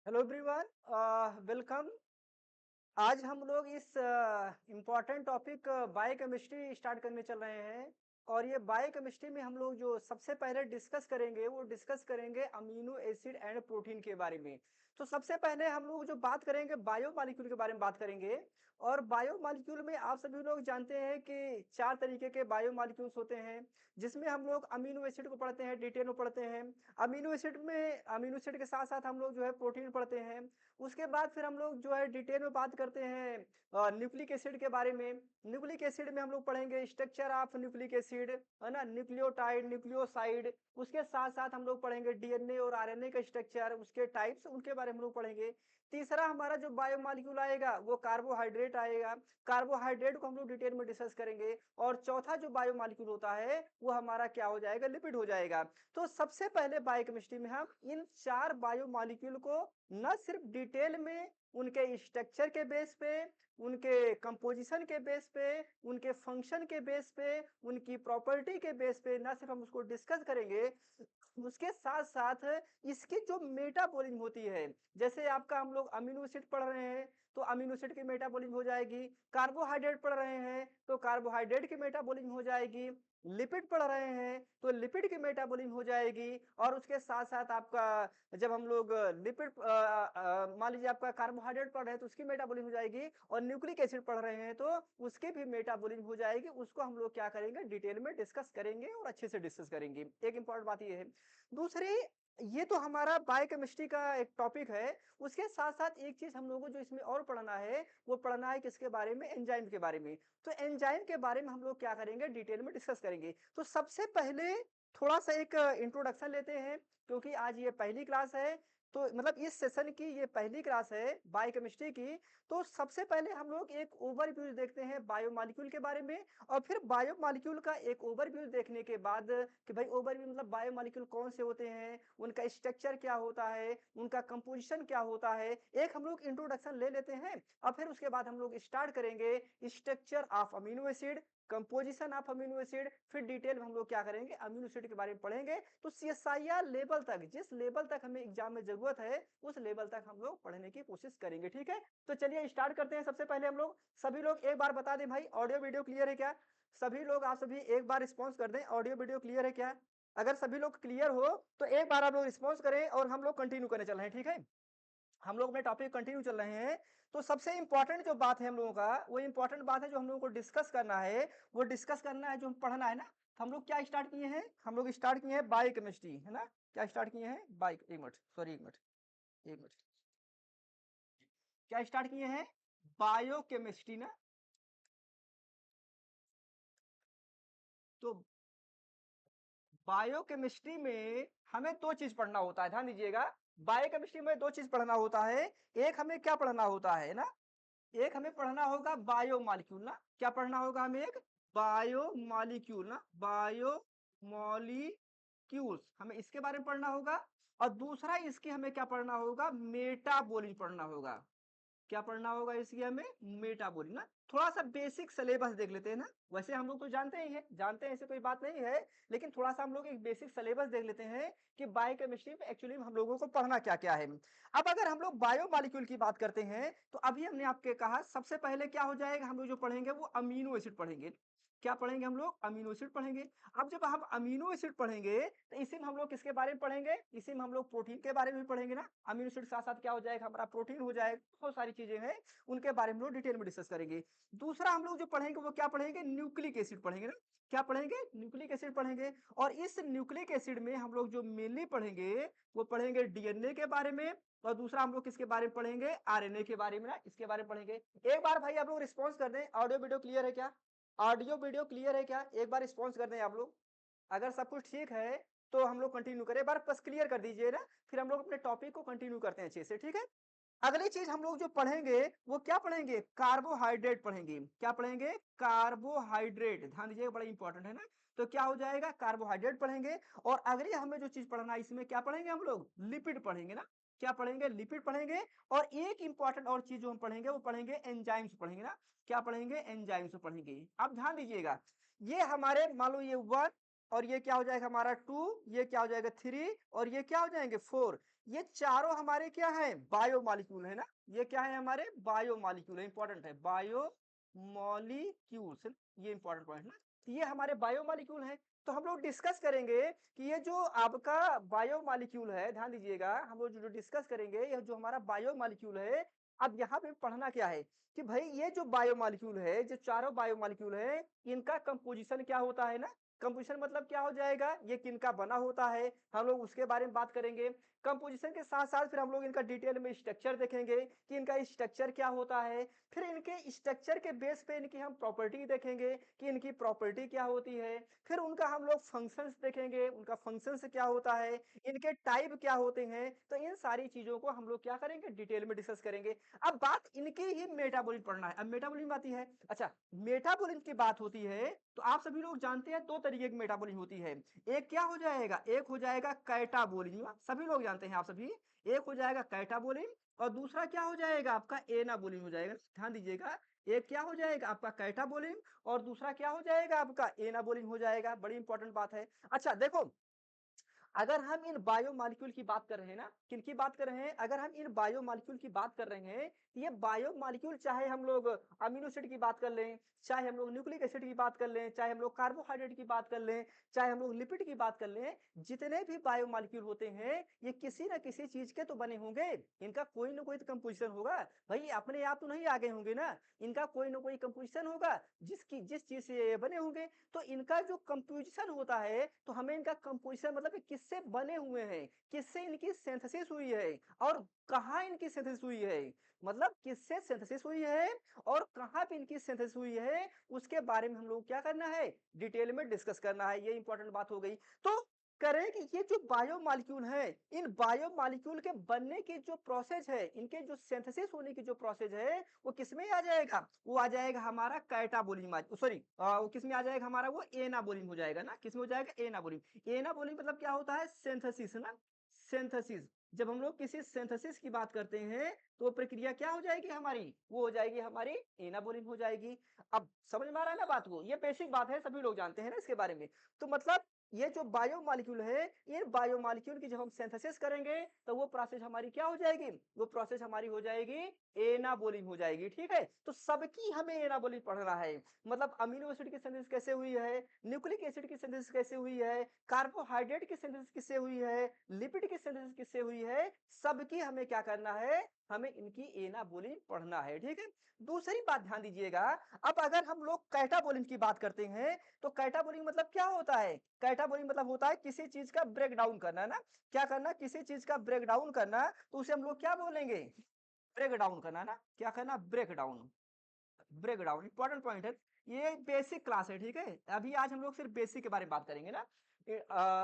Hello everyone, welcome. आज हम लोग इस इम्पोर्टेंट टॉपिक बायोकेमिस्ट्री स्टार्ट करने चल रहे हैं। और ये बायोकेमिस्ट्री में हम लोग जो सबसे पहले डिस्कस करेंगे वो डिस्कस करेंगे अमीनो एसिड एंड प्रोटीन के बारे में। तो सबसे पहले हम लोग जो बात करेंगे बायो मॉलिक्यूल के बारे में बात करेंगे। और बायो मॉलिक्यूल में आप सभी लोग जानते हैं कि चार तरीके के बायो मॉलिक्यूल्स होते हैं, जिसमें हम लोग अमीनो एसिड को पढ़ते हैं, डिटेल में पढ़ते हैं। अमीनो एसिड के साथ साथ हम लोग जो है प्रोटीन पढ़ते हैं। उसके बाद फिर हम लोग जो है डिटेल में बात करते हैं न्यूक्लिक एसिड के बारे में। न्यूक्लिक एसिड में हम लोग पढ़ेंगे स्ट्रक्चर ऑफ न्यूक्लिक एसिड, है ना, न्यूक्लियोटाइड, न्यूक्लियोसाइड। उसके साथ साथ हम लोग पढ़ेंगे डीएनए और आरएनए का स्ट्रक्चर, उसके टाइप्स, उनके बारे में हम लोग पढ़ेंगे। तीसरा हमारा जो बायोमॉलिक्यूल आएगा वो कार्बोहाइड्रेट आएगा। कार्बोहाइड्रेट को हम लोग डिटेल में डिस्कस करेंगे। और चौथा जो बायोमॉलिक्यूल होता है वो हमारा क्या हो जाएगा, लिपिड हो जाएगा। तो सबसे पहले बायोकेमिस्ट्री में हम इन चार बायोमॉलिक्यूल को न सिर्फ डिटेल में उनके स्ट्रक्चर के बेस पे, उनके कंपोजिशन के बेस पे, उनके फंक्शन के बेस पे, उनकी प्रॉपर्टी के बेस पे ना सिर्फ हम उसको डिस्कस करेंगे, उसके साथ साथ इसकी जो मेटाबॉलिज्म होती है, जैसे आपका हम लोग अमीनो एसिड पढ़ रहे हैं तो अमीनो एसिड की मेटाबॉलिज्म हो जाएगी। कार्बोहाइड्रेट पढ़ रहे हैं तो कार्बोहाइड्रेट की मेटाबॉलिज्म हो जाएगी। लिपिड पढ़ रहे हैं तो लिपिड की मेटाबॉलिज्म हो जाएगी। और उसके साथ साथ आपका जब हम लोग लिपिड मान लीजिए आपका कार्बोहाइड्रेट पढ़ रहे हैं तो उसकी मेटाबॉलिज्म हो जाएगी। और न्यूक्लिक एसिड पढ़ रहे हैं तो उसकी भी मेटाबॉलिज्म हो जाएगी। उसको हम लोग क्या करेंगे, डिटेल में डिस्कस करेंगे और अच्छे से डिस्कस करेंगे। एक इंपॉर्टेंट बात ये है। दूसरी, ये तो हमारा बायोकेमिस्ट्री का एक टॉपिक है। उसके साथ साथ एक चीज हम लोगों को जो इसमें और पढ़ना है वो पढ़ना है किसके बारे में, एंजाइम के बारे में। तो एंजाइम के बारे में हम लोग क्या करेंगे, डिटेल में डिस्कस करेंगे। तो सबसे पहले थोड़ा सा एक इंट्रोडक्शन लेते हैं, क्योंकि आज ये पहली क्लास है। तो मतलब इस सेशन की ये पहली क्लास है बायोकेमिस्ट्री की। तो सबसे पहले हम लोग एक ओवरव्यू देखते हैं बायोमॉलिक्यूल के बारे में। और फिर बायोमॉलिक्यूल का एक ओवरव्यू देखने के बाद कि भाई ओवरव्यू मतलब बायोमॉलिक्यूल कौन से होते हैं, उनका स्ट्रक्चर क्या होता है, उनका कंपोजिशन क्या होता है, एक हम लोग इंट्रोडक्शन ले लेते हैं। और फिर उसके बाद हम लोग स्टार्ट करेंगे structure of amino acid, composition of amino acid. फिर डिटेल में हम लोग क्या करेंगे, अमीनो एसिड के बारे में पढ़ेंगे। तो सीएसआईआर लेवल तक, जिस लेवल तक हमें एग्जाम में जरूरत है उस लेवल तक हम लोग पढ़ने की कोशिश करेंगे। ठीक है, तो चलिए स्टार्ट करते हैं। सबसे पहले हम लोग सभी लोग एक बार बता दें भाई, ऑडियो वीडियो क्लियर है क्या? सभी लोग, आप सभी एक बार रिस्पॉन्स कर दें, ऑडियो वीडियो क्लियर है क्या? अगर सभी लोग क्लियर हो तो एक बार आप लोग रिस्पॉन्स करें और हम लोग कंटिन्यू करने चल रहे हैं। ठीक है, हम लोग अपने टॉपिक कंटिन्यू चल रहे हैं। तो सबसे इंपॉर्टेंट जो बात है हम लोगों का, वो इंपॉर्टेंट बात है जो हम लोगों को डिस्कस करना है, वो डिस्कस करना है, जो हम पढ़ना है ना। तो हम लोग क्या स्टार्ट किए हैं, हम लोग स्टार्ट किए हैं बायोकेमिस्ट्री, है ना। क्या स्टार्ट किए हैं, बायो, एक मिनट सॉरी, एक मिनट, एक मिनट, क्या स्टार्ट किए हैं, बायोकेमिस्ट्री ना। तो बायोकेमिस्ट्री में हमें दो चीज पढ़ना होता है, ध्यान दीजिएगा। बायोकेमिस्ट्री में दो चीज पढ़ना होता है। एक हमें क्या पढ़ना होता है ना, एक हमें पढ़ना होगा बायोमॉलिक्यूल ना। क्या पढ़ना होगा हमें, एक बायोमॉलिक्यूल ना, बायोमॉलिक्यूल्स हमें इसके बारे में पढ़ना होगा। और दूसरा इसके हमें क्या पढ़ना होगा, मेटाबॉलिज्म पढ़ना होगा। क्या पढ़ना होगा इसकी हमें, मेटाबॉलिज्म ना। थोड़ा सा बेसिक सिलेबस देख लेते हैं ना। वैसे हम लोग तो जानते ही हैं, जानते हैं, ऐसे कोई बात नहीं है। लेकिन थोड़ा सा हम लोग एक बेसिक सिलेबस देख लेते हैं कि बायोकेमिस्ट्री में एक्चुअली हम लोगों को पढ़ना क्या क्या है। अब अगर हम लोग बायोमॉलिक्यूल की बात करते हैं तो अभी हमने आपके कहा सबसे पहले क्या हो जाएगा, हम लोग जो पढ़ेंगे वो अमीनो एसिड पढ़ेंगे। क्या पढ़ेंगे हम लोग, अमीनो एसिड पढ़ेंगे। अब जब हम अमीनो एसिड पढ़ेंगे तो इसी में हम लोग किसके बारे में पढ़ेंगे, इसी में हम लोग प्रोटीन के बारे में भी पढ़ेंगे ना। अमीनो एसिड साथ साथ क्या हो जाएगा, हमारा प्रोटीन हो जाएगा। बहुत सारी चीजें हैं, उनके बारे में लोग डिटेल में डिस्कस करेंगे। दूसरा हम लोग जो पढ़ेंगे वो क्या पढ़ेंगे, न्यूक्लिक एसिड पढ़ेंगे ना। क्या पढ़ेंगे, न्यूक्लिक एसिड पढ़ेंगे। और इस न्यूक्लिक एसिड में हम लोग जो मेनली पढ़ेंगे वो पढ़ेंगे डीएनए के बारे में। और दूसरा हम लोग किसके बारे में पढ़ेंगे, आरएनए के बारे में ना, इसके बारे में पढ़ेंगे। एक बार भाई आप लोग रिस्पॉन्स कर दें, ऑडियो वीडियो क्लियर है क्या? ऑडियो वीडियो क्लियर है क्या, एक बार रिस्पॉन्स कर दें आप लोग। अगर सब कुछ ठीक है तो हम लोग कंटिन्यू करें, एक बार बस क्लियर कर दीजिए ना। फिर हम लोग अपने टॉपिक को कंटिन्यू करते हैं अच्छे से। ठीक है, अगली चीज हम लोग जो पढ़ेंगे वो क्या पढ़ेंगे, कार्बोहाइड्रेट पढ़ेंगे। क्या पढ़ेंगे, कार्बोहाइड्रेट, ध्यान दीजिएगा, बड़ा इंपॉर्टेंट है ना। तो क्या हो जाएगा, कार्बोहाइड्रेट पढ़ेंगे। और अगली हमें जो चीज पढ़ना है इसमें क्या पढ़ेंगे हम लोग, लिपिड पढ़ेंगे ना। क्या पढ़ेंगे, लिपिड पढ़ेंगे। और एक इंपॉर्टेंट और चीज जो हम पढ़ेंगे वो पढ़ेंगे एंजाइम्स पढ़ेंगे ना। क्या पढ़ेंगे, एंजाइम्स पढ़ेंगे। अब ध्यान दीजिएगा, ये हमारे मान लो ये 1 और ये क्या हो जाएगा हमारा 2, ये क्या हो जाएगा 3 और ये क्या हो जाएंगे 4। ये चारों हमारे क्या है बायोमॉलिक्यूल है ना, ये क्या है हमारे बायोमॉलिक्यूल है, इंपॉर्टेंट है बायोमॉलिक्यूल्स, ये इंपॉर्टेंट पॉइंट ना। तो ये हमारे बायोमॉलिक्यूल है। तो हम लोग डिस्कस करेंगे कि ये जो आपका बायोमॉलिक्यूल है, ध्यान दीजिएगा हम लोग जो डिस्कस करेंगे, ये जो हमारा बायोमॉलिक्यूल है, अब यहाँ पे पढ़ना क्या है कि भाई ये जो बायोमॉलिक्यूल है, जो चारों बायोमॉलिक्यूल है, इनका कंपोजिशन क्या होता है ना। कंपोजिशन मतलब क्या हो जाएगा, ये किनका बना होता है, हम लोग उसके बारे में बात करेंगे। कंपोजिशन के साथ साथ फिर हम लोग इनका डिटेल में स्ट्रक्चर देखेंगे कि इनका स्ट्रक्चर क्या होता है। फिर इनके स्ट्रक्चर के बेस पे इनकी हम प्रॉपर्टी देखेंगे कि इनकी प्रॉपर्टी क्या होती है। फिर उनका हम लोग फंक्शंस देखेंगे, उनका फंक्शंस क्या होता है, इनके टाइप क्या होते हैं। तो इन सारी चीजों को हम लोग क्या करेंगे, डिटेल में डिस्कस करेंगे। अब बात इनकी ही मेटाबॉलिज्म पढ़ना है। अब मेटाबॉलिज्म आती है, अच्छा मेटाबॉलिज्म की बात होती है तो आप सभी लोग जानते हैं दो तरीके की मेटाबॉलिज्म होती है। एक क्या हो जाएगा, एक हो जाएगा कैटाबॉलिज्म, सभी लोग जानते हैं आप सभी। एक हो जाएगा कैटाबॉलिज्म और दूसरा क्या हो जाएगा आपका एनाबॉलिज्म हो जाएगा। ध्यान दीजिएगा, एक क्या हो जाएगा आपका कैटाबॉलिज्म और दूसरा क्या हो जाएगा आपका एनाबॉलिज्म हो जाएगा। बड़ी इंपॉर्टेंट बात है। अच्छा देखो, अगर हम इन बायोमॉलिक्यूल की बात कर रहे हैं ना, किनकी बात कर रहे हैं, अगर हम इन बायोमॉलिक्यूल की बात कर रहे हैं, तो ये बायोमॉलिक्यूल चाहे हम लोग अमीनो एसिड की बात कर लें, चाहे हम लोग न्यूक्लिक एसिड की बात कर लें, चाहे हम लोग कार्बोहाइड्रेट की बात कर लें, चाहे हम लोग लिपिड की बात कर लें, जितने भी बायोमॉलिक्यूल होते हैं ये किसी ना किसी चीज के तो बने होंगे। इनका कोई ना कोई तो कंपोजिशन होगा भाई, अपने आप तो नहीं आ गए होंगे ना, इनका कोई ना कोई कंपोजिशन होगा जिस चीज से ये बने होंगे। तो इनका जो कंपोजिशन होता है, तो हमें इनका कंपोजिशन मतलब ये किससे बने हुए हैं, किससे इनकी सिंथेसिस हुई है और कहाँ इनकी सिंथेसिस हुई है, मतलब किससे सिंथेसिस हुई है और कहाँ पे इनकी सिंथेसिस हुई है, उसके बारे में हम लोग क्या करना है, डिटेल में डिस्कस करना है। ये इंपॉर्टेंट बात हो गई। तो करें कि ये जो बायोमॉलिक्यूल है, इन बायोमॉलिक्यूल के बनने की जो प्रोसेस है, इनके जो सिंथेसिस होने की जो प्रोसेस है, वो किसमें आ जाएगा, वो आ जाएगा हमारा कैटाबोलिज्म, सॉरी वो किसमें आ जाएगा हमारा, वो एनाबोलिज्म हो जाएगा ना। किसमें हो जाएगा, एनाबोलिज्म। एनाबोलिज्म मतलब क्या होता है, सिंथेसिस ना, सिंथेसिस। जब हम लोग किसी सिंथेसिस की बात करते हैं तो वो प्रक्रिया क्या हो जाएगी हमारी, वो हो जाएगी हमारी एनाबोलिज्म हो जाएगी। अब समझ में आ रहा है ना बात को, ये बेसिक बात है, सभी लोग जानते हैं ना इसके बारे में। तो मतलब ये जो बायोमॉलिक्यूल है, इन बायोमॉलिक्यूल की जब हम सिंथेसिस करेंगे तो वो प्रोसेस हमारी क्या हो जाएगी, वो प्रोसेस हमारी हो जाएगी एनाबोलिज्म हो जाएगी। ठीक है, तो सबकी हमें एनाबोलिज्म पढ़ना है। मतलब अमीनो एसिड की सिंथेसिस कैसे हुई है, न्यूक्लिक एसिड की सिंथेसिस कैसे हुई है, कार्बोहाइड्रेट की सिंथेसिस किससे हुई है, लिपिड की सिंथेसिस किससे हुई है, सबकी हमें क्या करना है, हमें इनकी एनाबोलिज्म पढ़ना है। ठीक है, दूसरी बात ध्यान दीजिएगा, अब अगर हम लोग कैटाबोलिज्म की बात करते हैं तो कैटाबोलिज्म मतलब क्या होता है, कैटाबोलिज्म मतलब होता है किसी चीज का ब्रेक डाउन करना ना। क्या करना, किसी चीज का ब्रेक डाउन करना, तो उसे हम लोग क्या बोलेंगे, ब्रेक डाउन करना ना। क्या करना, break down, break down important point है। ये बेसिक क्लास है, ठीक है, अभी आज हम लोग सिर्फ बेसिक के बारे में बात करेंगे ना।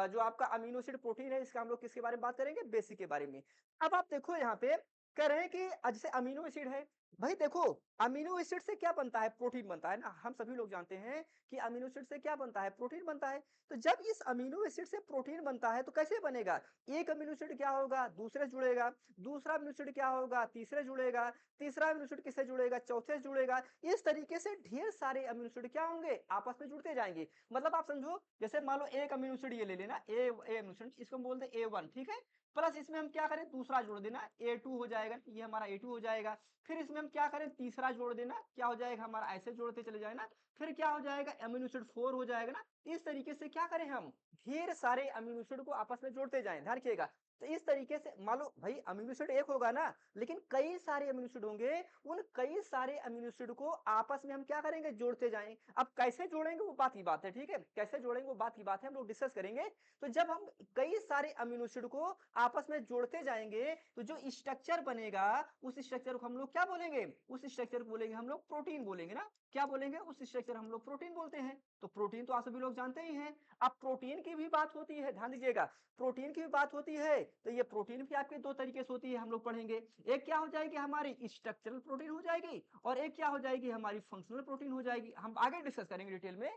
जो आपका अमीनो एसिड प्रोटीन है, इसका हम लोग किसके बारे में बात करेंगे, बेसिक के बारे में। अब आप देखो यहाँ पे कह रहे हैं कि जैसे अमीनो एसिड है, भाई देखो अमीनो एसिड से क्या बनता है, प्रोटीन बनता है ना। हम सभी लोग जानते हैं कि अमीनो एसिड से क्या बनता है, प्रोटीन बनता है। तो जब इस अमीनो एसिड से प्रोटीन बनता है तो कैसे बनेगा, एक अमीनो एसिड क्या होगा, दूसरे से जुड़ेगा, दूसरा अमीनो एसिड क्या होगा, तीसरे से जुड़ेगा, तीसरा अमीनो एसिड किससे जुड़ेगा, चौथे से जुड़ेगा। इस तरीके से ढेर सारे अमीनो एसिड क्या होंगे, आपस में जुड़ते जाएंगे। मतलब आप समझो, जैसे मान लो एक अमीनो एसिड ये ले लेना, ए अमीनो एसिड, इसको हम बोलते हैं A1, ठीक है। प्लस इसमें हम क्या करें, दूसरा जोड़ देना, A2 हो जाएगा, ये हमारा A2 हो जाएगा। फिर इसमें हम क्या करें, तीसरा जोड़ देना, क्या हो जाएगा हमारा, ऐसे जोड़ते चले जाए ना। फिर क्या हो जाएगा, अमीनो एसिड 4 हो जाएगा ना। इस तरीके से क्या करें, हम ढेर सारे अमीनो एसिड को आपस में जोड़ते जाएं, ध्यान रखिएगा। तो इस तरीके से मान लो भाई अमीनो एसिड एक होगा ना, लेकिन कई सारे अमीनो एसिड होंगे, उन कई सारे अमीनो एसिड को आपस में हम क्या करेंगे, जोड़ते जाएं। अब कैसे जोड़ेंगे वो बात की बात है, ठीक है, कैसे जोड़ेंगे वो बात की बात है, हम लोग डिस्कस करेंगे। तो जब हम कई सारे अमीनो एसिड को आपस में जोड़ते जाएंगे तो जो स्ट्रक्चर बनेगा, उस स्ट्रक्चर को हम लोग क्या बोलेंगे, उस स्ट्रक्चर को बोलेंगे हम लोग प्रोटीन बोलेंगे ना। क्या बोलेंगे, उस स्ट्रक्चर हम लोग प्रोटीन बोलते हैं। तो प्रोटीन तो आप सभी लोग जानते ही हैं। अब प्रोटीन की भी बात होती है, ध्यान दीजिएगा, प्रोटीन की भी बात होती है। तो ये प्रोटीन भी आपके दो तरीके से होती है, हम लोग पढ़ेंगे। एक क्या हो जाएगी हमारी स्ट्रक्चरल प्रोटीन हो जाएगी और एक क्या हो जाएगी हमारी फंक्शनल प्रोटीन हो जाएगी, हम आगे डिस्कस करेंगे डिटेल में।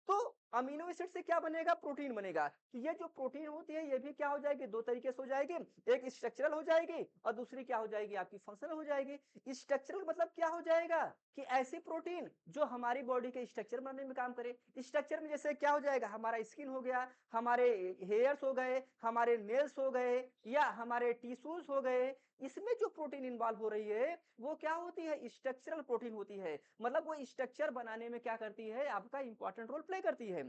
तो अमीनो एसिड से क्या बनेगा? प्रोटीन बनेगा। तो ये जो प्रोटीन होती है ये भी क्या हो जाएगी? दो तरीके से हो जाएगी, एक स्ट्रक्चरल हो जाएगी और दूसरी क्या हो जाएगी? आपकी फंक्शनल हो जाएगी। स्ट्रक्चरल मतलब क्या हो जाएगा कि ऐसी प्रोटीन जो हमारी बॉडी के स्ट्रक्चर बनाने में काम करे। स्ट्रक्चर में जैसे क्या हो जाएगा? हमारा स्किन हो गया, हमारे हेयर्स हो गए, हमारे नेल्स हो गए या हमारे टिश्यूज हो गए। इसमें जो प्रोटीन इन्वॉल्व हो रही है वो क्या होती है? स्ट्रक्चरल प्रोटीन होती है। मतलब वो स्ट्रक्चर बनाने में क्या करती है? आपका इंपॉर्टेंट रोल प्ले करती है।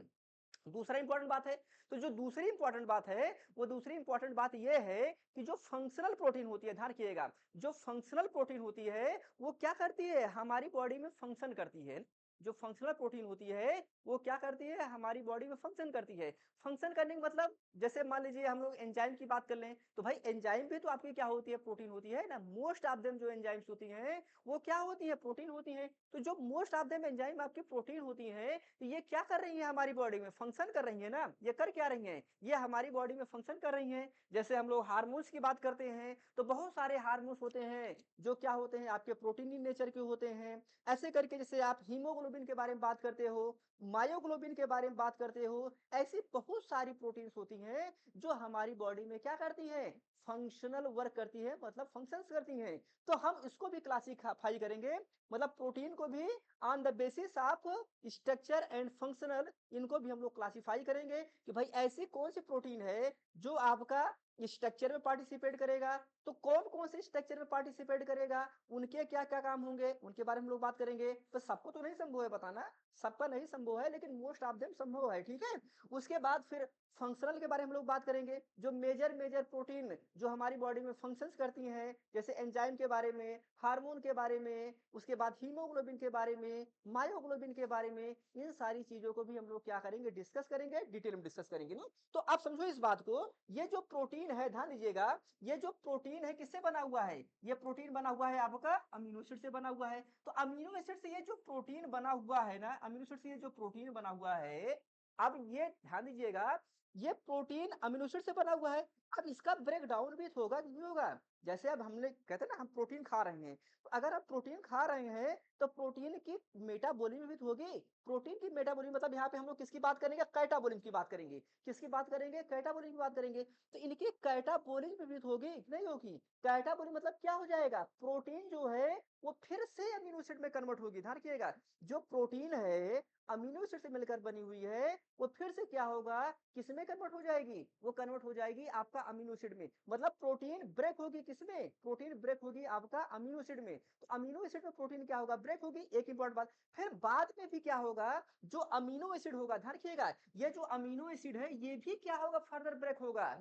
दूसरा इंपॉर्टेंट बात है, तो जो दूसरी इंपॉर्टेंट बात है वो दूसरी इंपॉर्टेंट बात ये है कि जो फंक्शनल प्रोटीन होती है, ध्यान रखिएगा, जो फंक्शनल प्रोटीन होती है वो क्या करती है? हमारी बॉडी में फंक्शन करती है। जो फंक्शनल प्रोटीन होती है वो क्या करती है? हमारी बॉडी में फंक्शन करती है। फंक्शन करने का मतलब जैसे मान लीजिए हम लोग एंजाइम की बात कर लें, तो भाई एंजाइम भी तो आपकी क्या होती है? प्रोटीन होती है ना। मोस्ट ऑफ देम जो एंजाइम्स होती हैं वो क्या होती है? प्रोटीन होती हैं। तो जो मोस्ट ऑफ देम एंजाइम आपकी प्रोटीन होती हैं, तो ये क्या कर रही है? हमारी बॉडी में फंक्शन कर रही है ना। ये कर क्या रही हैं? ये हमारी बॉडी में फंक्शन कर रही हैं। जैसे हम लोग हार्मोन्स की बात करते हैं तो बहुत सारे हार्मोन्स होते हैं जो क्या होते हैं? आपके प्रोटीन इन नेचर के होते हैं। ऐसे करके जैसे आप हीमोग्लोबिन के बारे में बात करते हो, मायोग्लोबिन के बारे में बात करते हो, ऐसी बहुत सारी प्रोटीन्स होती हैं जो हमारी बॉडी में क्या करती है? फंक्शनल वर्क करती है, मतलब फंक्शंस करती हैं। तो हम इसको भी क्लासिफाई करेंगे, मतलब प्रोटीन को भी on the basis of structure and functional, इनको भी हम लोग क्लासिफाई करेंगे कि भाई ऐसी कौन सी प्रोटीन है जो आपका स्ट्रक्चर में पार्टिसिपेट करेगा। तो कौन कौन से स्ट्रक्चर में पार्टिसिपेट करेगा, उनके क्या क्या काम होंगे, उनके बारे में हम लोग बात करेंगे। तो सबको तो नहीं संभव है बताना, सबका नहीं संभव है, लेकिन मोस्ट ऑफ देम संभव है, ठीक है। उसके बाद फिर फंक्शनल के बारे में हम लोग बात करेंगे, जो मेजर मेजर प्रोटीन जो हमारी बॉडी में फंक्शंस करती हैं, जैसे एंजाइम के बारे में, हार्मोन के बारे में, उसके बाद हीमोग्लोबिन के बारे में, मायोग्लोबिन के बारे में, इन सारी चीजों को भी हम लोग क्या करेंगे? डिस्कस करेंगे, डिटेल में डिस्कस करेंगे ना। तो आप समझो इस बात को, ये जो प्रोटीन है, ध्यान दीजिएगा, ये जो प्रोटीन है किससे बना हुआ है? ये प्रोटीन बना हुआ है आपका अमीनो एसिड से बना हुआ है। तो अमीनो एसिड से ये जो प्रोटीन बना हुआ है ना, अमीनो एसिड से ये जो प्रोटीन बना हुआ है, अब ये ध्यान दीजिएगा, ये प्रोटीन अमीनो एसिड से बना हुआ है। अब इसका ब्रेक डाउन भी तो होगा कि नहीं होगा? जैसे अब हमने कहते हैं ना, हम प्रोटीन खा रहे हैं, तो अगर आप प्रोटीन खा रहे हैं तो प्रोटीन की मेटाबॉलिज्म भी तो होगी। प्रोटीन की मेटाबॉलिज्म मतलब यहाँ पे हम लोग किसकी बात करेंगे? कैटाबॉलिज्म की बात करेंगे। किसकी बात करेंगे? कैटाबॉलिज्म की बात करेंगे। तो इनकी कैटाबॉलिज्म भी तो होगी, नहीं होगी? कैटाबॉलिज्म मतलब क्या हो जाएगा? प्रोटीन जो है वो फिर से अमीनो एसिड में कन्वर्ट होगी। ध्यान रखिएगा, जो प्रोटीन है अमीनो एसिड से मिलकर बनी हुई है, वो फिर से क्या होगा? किसमें कन्वर्ट हो जाएगी? वो कन्वर्ट हो जाएगी आपका अमीनो एसिड में। मतलब प्रोटीन ब्रेक होगी किसमें? प्रोटीन ब्रेक होगी आपका अमीनो एसिड में। तो अमीनो एसिड में प्रोटीन क्या होगा? ब्रेक होगी, एक इंपॉर्टेंट बात। फिर बाद में भी क्या होगा? जो अमीनो एसिड होगा, ध्यान रखिएगा, ये जो अमीनो एसिड है ये भी क्या होगा? फर्दर ब्रेक होगा।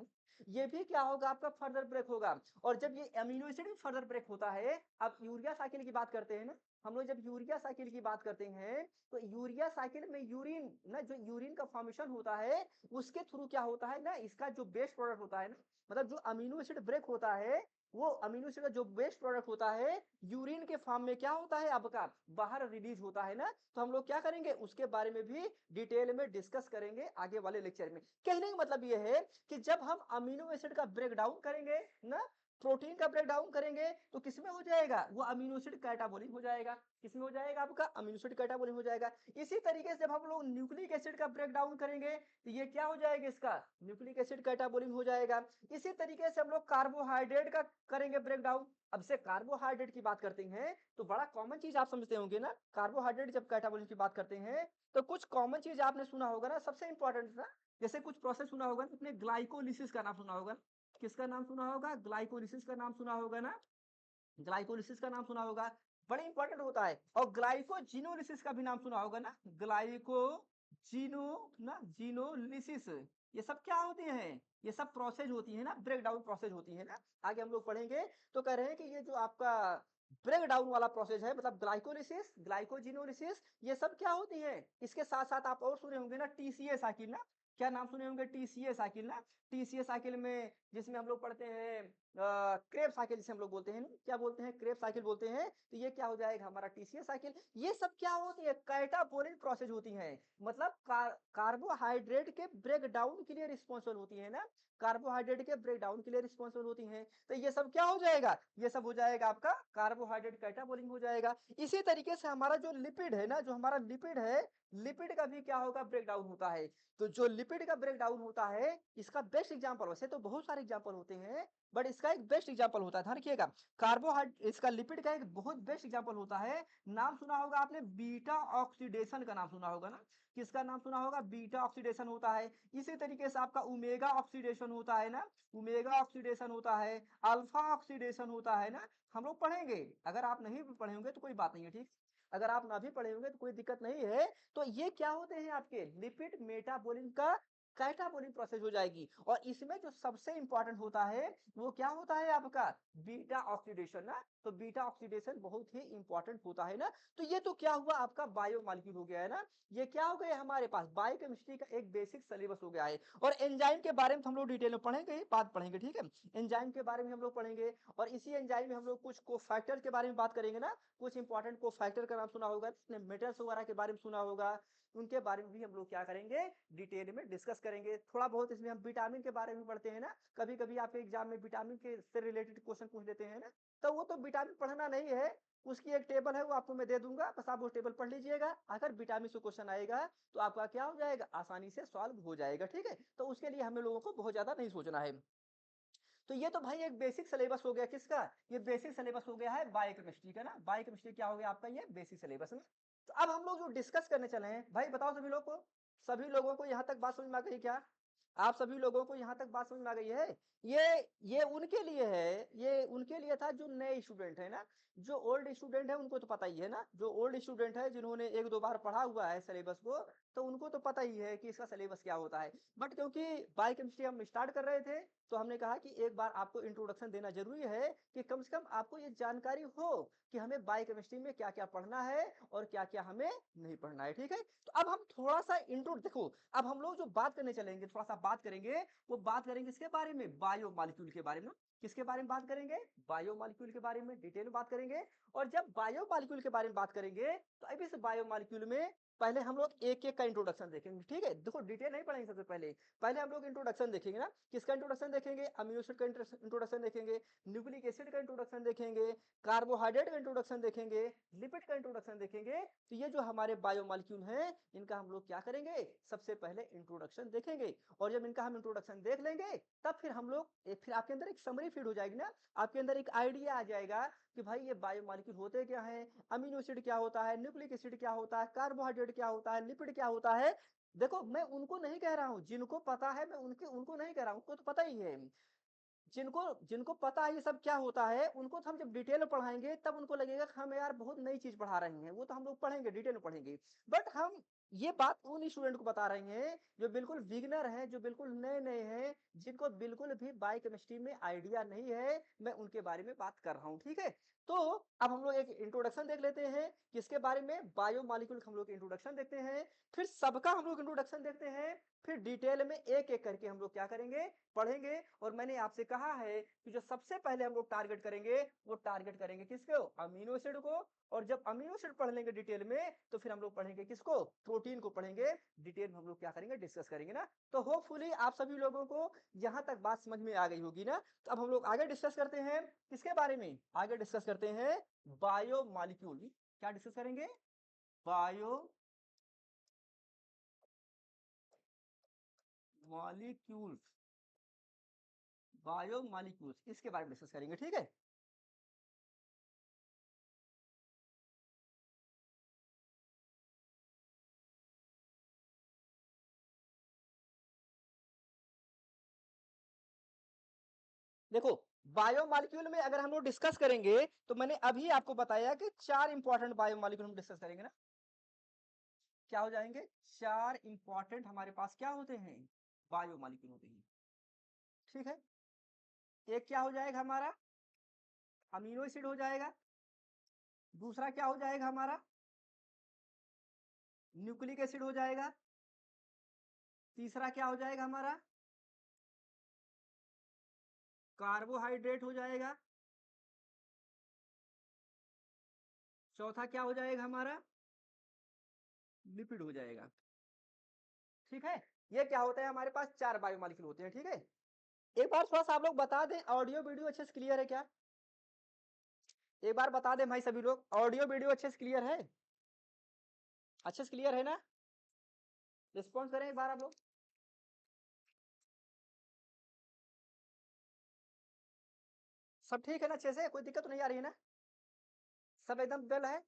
ये भी क्या होगा? आपका फर्दर ब्रेक होगा। और जब ये अमीनो एसिड भी फर्दर ब्रेक होता है, अब यूरिया साइकिल की बात करते हैं ना, हम लोग जब यूरिया साइकिल की बात करते हैं तो यूरिया साइकिल में यूरिन ना, जो यूरिन का फॉर्मेशन होता है उसके थ्रू क्या होता है ना, इसका जो बेस्ट प्रोडक्ट होता है ना, मतलब जो अमीनो एसिड ब्रेक होता है, वो अमीनो एसिड का जो बेस्ट प्रोडक्ट होता है यूरिन के फॉर्म में क्या होता है? आपका बाहर रिलीज होता है ना। तो हम लोग क्या करेंगे? उसके बारे में भी डिटेल में डिस्कस करेंगे आगे वाले लेक्चर में। कहने का मतलब ये है कि जब हम अमीनो एसिड का ब्रेक डाउन करेंगे ना, प्रोटीन का ब्रेक डाउन करेंगे, तो किसमें हो जाएगा? वो अमीनो एसिड कैटाबॉलिक हो जाएगा। किसमें हो जाएगा? आपका अमीनो एसिड कैटाबॉलिक हो जाएगा। इसी तरीके से जब हम लोग न्यूक्लिक एसिड का ब्रेक डाउन करेंगे तो ये क्या हो जाएगा? इसका न्यूक्लिक एसिड कैटाबॉलिक हो जाएगा। इसी तरीके से हम लोग कार्बोहाइड्रेट का करेंगे ब्रेक डाउन। अब से कार्बोहाइड्रेट की बात करते हैं तो बड़ा कॉमन चीज आप समझते होंगे ना, कार्बोहाइड्रेट जब कैटाबॉलिक की बात करते हैं तो कुछ कॉमन चीज आपने सुना होगा ना, सबसे इंपॉर्टेंट ना, जैसे कुछ प्रोसेस सुना होगा ना, अपने ग्लाइकोलिसिस का नाम सुना होगा। किसका नाम सुना होगा? ग्लाइकोलिसिस का नाम सुना होगा ना, ग्लाइकोलिसिस का नाम सुना होगा, बड़े इंपॉर्टेंट होता है। और ग्लाइकोजिनोलिसिस का भी नाम सुना होगा ना, ग्लाइकोजिनो ना जीनोलिसिस, ये सब क्या होते हैं? ये सब प्रोसेस होती है ना, ब्रेक डाउन प्रोसेस होती है ना। आगे हम लोग पढ़ेंगे तो कह रहे हैं कि ये जो आपका ब्रेक डाउन वाला प्रोसेस है, मतलब ग्लाइकोलिसिस, ग्लाइकोजिनोलिसिस, ये सब क्या होती है? इसके साथ साथ आप और सुने होंगे ना, टीसीए साइकिल ना। क्या नाम सुने होंगे? टीसीए साइकिल ना। टीसीए साइकिल में जिसमें हम लोग पढ़ते हैं क्रेब साइकिल, जिसे हम लोग बोलते हैं ना, क्या बोलते हैं? क्रेब साइकिल बोलते हैं। तो ये क्या हो जाएगा? हमारा टीसीए साइकिल। ये सब क्या होती है? कैटाबोलिक प्रोसेस होती है। मतलब कार्बोहाइड्रेट के ब्रेक डाउन के लिए रिस्पॉन्सिबल होती है ना, कार्बोहाइड्रेट के ब्रेक डाउन के लिए रिस्पॉन्सिबल होती हैं। तो ये सब क्या हो जाएगा? ये सब हो जाएगा आपका कार्बोहाइड्रेट कैटाबोलिक हो जाएगा। इसी तरीके से हमारा जो लिपिड है ना, जो हमारा लिपिड है लिपिड का भी क्या होगा, ब्रेक डाउन होता है। तो जो लिपिड का ब्रेक डाउन होता है, इसका बेस्ट एग्जांपल, वैसे तो बहुत सारे एग्जांपल होते हैं बट इसका एक बेस्ट एग्जांपल होता है, ध्यान रखिएगा। कार्बोहाइड्रेट, इसका लिपिड का एक बहुत बेस्ट एग्जांपल होता है, नाम सुना होगा आपने, बीटा ऑक्सीडेशन का नाम सुना होगा ना। किसका नाम सुना होगा, बीटा ऑक्सीडेशन होता है। इसी तरीके से आपका ओमेगा ऑक्सीडेशन होता है ना, ओमेगा ऑक्सीडेशन होता है, अल्फा ऑक्सीडेशन होता है ना, हम लोग पढ़ेंगे। अगर आप नहीं भी पढ़े होंगे तो कोई बात नहीं है, ठीक। अगर आप ना भी पढ़े होंगे तो कोई दिक्कत नहीं है। तो ये क्या होते हैं, आपके लिपिड मेटाबॉलिज्म का कैटाबॉलिक प्रोसेस हो जाएगी। और इसमें जो सबसे इंपॉर्टेंट होता है वो क्या होता है आपका, बीटा ऑक्सीडेशन ना। तो बीटा ऑक्सीडेशन बहुत ही इंपॉर्टेंट होता है ना। तो ये तो क्या हुआ, आपका बायोमॉलिक्यूल हो गया है ना। ये क्या हो गया हमारे पास, बायोकेमिस्ट्री का एक बेसिक सिलेबस हो गया है। और एंजाइम के बारे में हम लोग डिटेल में पढ़ेंगे, बात पढ़ेंगे, ठीक है। एंजाइम के बारे में हम लोग पढ़ेंगे, और इसी एंजाइम में हम लोग कुछ कोफैक्टर के बारे में बात करेंगे ना। कुछ इंपॉर्टेंट कोफैक्टर का नाम सुना होगा, मेटल्स वगैरह के बारे में सुना होगा, उनके बारे में भी हम लोग क्या करेंगे, डिटेल में डिस्कस करेंगे। थोड़ा बहुत इसमें हम विटामिन के बारे में पढ़ते हैं ना, कभी कभी आपके एग्जाम में विटामिन के से रिलेटेड क्वेश्चन पूछ लेते हैं ना। तो वो तो विटामिन पढ़ना नहीं है, उसकी एक टेबल है वो आपको मैं दे दूंगा, बस आप वो टेबल पढ़ लीजिएगा। अगर विटामिन से क्वेश्चन आएगा तो आपका क्या हो जाएगा, आसानी से सॉल्व हो जाएगा, ठीक है। तो उसके लिए हमें लोगों को बहुत ज्यादा नहीं सोचना है। तो ये तो भाई एक बेसिक सिलेबस हो गया, किसका, ये बेसिक सिलेबस हो गया है बायोकेमिस्ट्री का ना। बायोकेमिस्ट्री क्या हो गया आपका, ये बेसिक सिलेबस में। तो अब हम लोग जो डिस्कस करने चले हैं, भाई बताओ सभी लोग को, सभी लोगों को यहाँ तक बात समझ में आ गई क्या, आप सभी लोगों को यहाँ तक बात समझ में आ गई है। ये उनके लिए है, ये उनके लिए था जो नए स्टूडेंट है ना। जो ओल्ड स्टूडेंट है उनको तो पता ही है ना, जो ओल्ड स्टूडेंट है जिन्होंने एक दो बार पढ़ा हुआ है सिलेबस को, तो उनको तो पता ही है कि इसका सिलेबस क्या होता है। बट क्योंकि बायोकेमिस्ट्री हम स्टार्ट कर रहे थे, तो हमने कहा कि एक बार आपको इंट्रोडक्शन देना जरूरी है, कि कम से कम आपको ये जानकारी हो कि हमें बायोकेमिस्ट्री में क्या क्या पढ़ना है और क्या क्या हमें नहीं पढ़ना है, ठीक है। तो अब हम थोड़ा सा इंट्रो देखो, अब हम लोग जो बात करने चलेंगे, थोड़ा सा बात करेंगे, वो बात करेंगे इसके बारे में, बायोमॉलिक्यूल के बारे में। किसके बारे में बात करेंगे, बायोमॉलिक्यूल के बारे में डिटेल में बात करेंगे। और जब बायोमॉलिक्यूल के बारे में बात करेंगे, तो अब इस बायोमॉलिक्यूल में पहले हम लोग एक एक का इंट्रोडक्शन देखेंगे, ठीक है। देखो डिटेल नहीं पढ़ेंगे, सबसे पहले पहले हम लोग इंट्रोडक्शन देखेंगे ना। किसका इंट्रोडक्शन देखेंगे, अमीनो एसिड का इंट्रोडक्शन देखेंगे, न्यूक्लिक एसिड का इंट्रोडक्शन देखेंगे, कार्बोहाइड्रेट का इंट्रोडक्शन देखेंगे, लिपिड का इंट्रोडक्शन देखेंगे। तो ये जो हमारे बायोमॉलिक्यूल हैं, इनका हम लोग क्या करेंगे, सबसे पहले इंट्रोडक्शन देखेंगे। और जब इनका हम इंट्रोडक्शन देख लेंगे, तब फिर हम लोग फिर आपके अंदर एक समरी फीड हो जाएगी ना, आपके अंदर एक आइडिया आ जाएगा कि भाई ये बायोमॉलिक्यूल होते क्या है, अमीनो एसिड क्या होता है, न्यूक्लिक एसिड क्या होता है, कार्बोहाइड्रेट क्या होता है, लिपिड क्या होता है। देखो मैं उनको नहीं कह रहा हूं, जिनको पता है मैं उनके उनको नहीं कह रहा हूं, उनको तो पता ही है। जिनको जिनको पता है ये सब क्या होता है, उनको तो हम जब डिटेल में पढ़ाएंगे तब उनको लगेगा कि हम यार बहुत नई चीज पढ़ा रहे हैं, वो तो हम लोग पढ़ेंगे, डिटेल में पढ़ेंगे। बट हम ये बात उन स्टूडेंट को बता रहे हैं जो बिल्कुल बिगनर हैं, जो बिल्कुल नए नए हैं, जिनको बिल्कुल भी बायोकेमिस्ट्री में आइडिया नहीं है, मैं उनके बारे में बात कर रहा हूँ, ठीक है। तो अब हम लोग एक इंट्रोडक्शन देख लेते हैं, किसके बारे में, बायोमॉलिक्यूल हम लोग इंट्रोडक्शन देखते हैं, फिर सबका हम लोग इंट्रोडक्शन देखते हैं, फिर डिटेल में एक एक करके हम लोग क्या करेंगे, पढ़ेंगे। और मैंने आपसे कहा है कि जो सबसे पहले हम लोग टारगेट करेंगे, वो टारगेट करेंगे किसको, अमीनो एसिड को। और जब अमीनो एसिड पढ़ लेंगे डिटेल में, तो फिर हम लोग पढ़ेंगे किसको, प्रोटीन को पढ़ेंगे, डिटेल में हम लोग क्या करेंगे, डिस्कस करेंगे ना। तो होपफुली आप सभी लोगों को यहां तक बात समझ में आ गई होगी ना। तो अब हम लोग आगे डिस्कस करते हैं, किसके बारे में, आगे डिस्कस करते हैं बायोमॉलिक्यूल। क्या डिस्कस करेंगे, बायो मॉलिक्यूल्स, बायोमॉलिक्यूल्स इसके बारे में डिस्कस करेंगे, ठीक है। देखो बायोमॉलिक्यूल में अगर हम लोग डिस्कस करेंगे, तो मैंने अभी आपको बताया कि चार इंपॉर्टेंट बायोमॉलिक्यूल हम डिस्कस करेंगे ना। क्या हो जाएंगे, चार इंपॉर्टेंट हमारे पास क्या होते हैं, बायोमॉलिक्यूल होते हैं, ठीक है। एक क्या हो जाएगा हमारा, अमीनो एसिड हो जाएगा। दूसरा क्या हो जाएगा हमारा, न्यूक्लिक एसिड हो जाएगा। तीसरा क्या हो जाएगा हमारा, कार्बोहाइड्रेट हो जाएगा। चौथा क्या हो जाएगा हमारा, लिपिड हो जाएगा, ठीक है। ये क्या होता है, हमारे पास चार बायोमॉलिक्यूल होते हैं, ठीक है। एक बार थोड़ा सा आप लोग बता दें, ऑडियो वीडियो अच्छे से क्लियर है क्या, एक बार बता दें भाई सभी लोग, ऑडियो वीडियो अच्छे से क्लियर है, अच्छे से क्लियर है ना। रिस्पॉन्स करें एक बार आप लोग। सब ठीक है ना, अच्छे से कोई दिक्कत तो नहीं आ रही है ना? सब एकदम वेल है?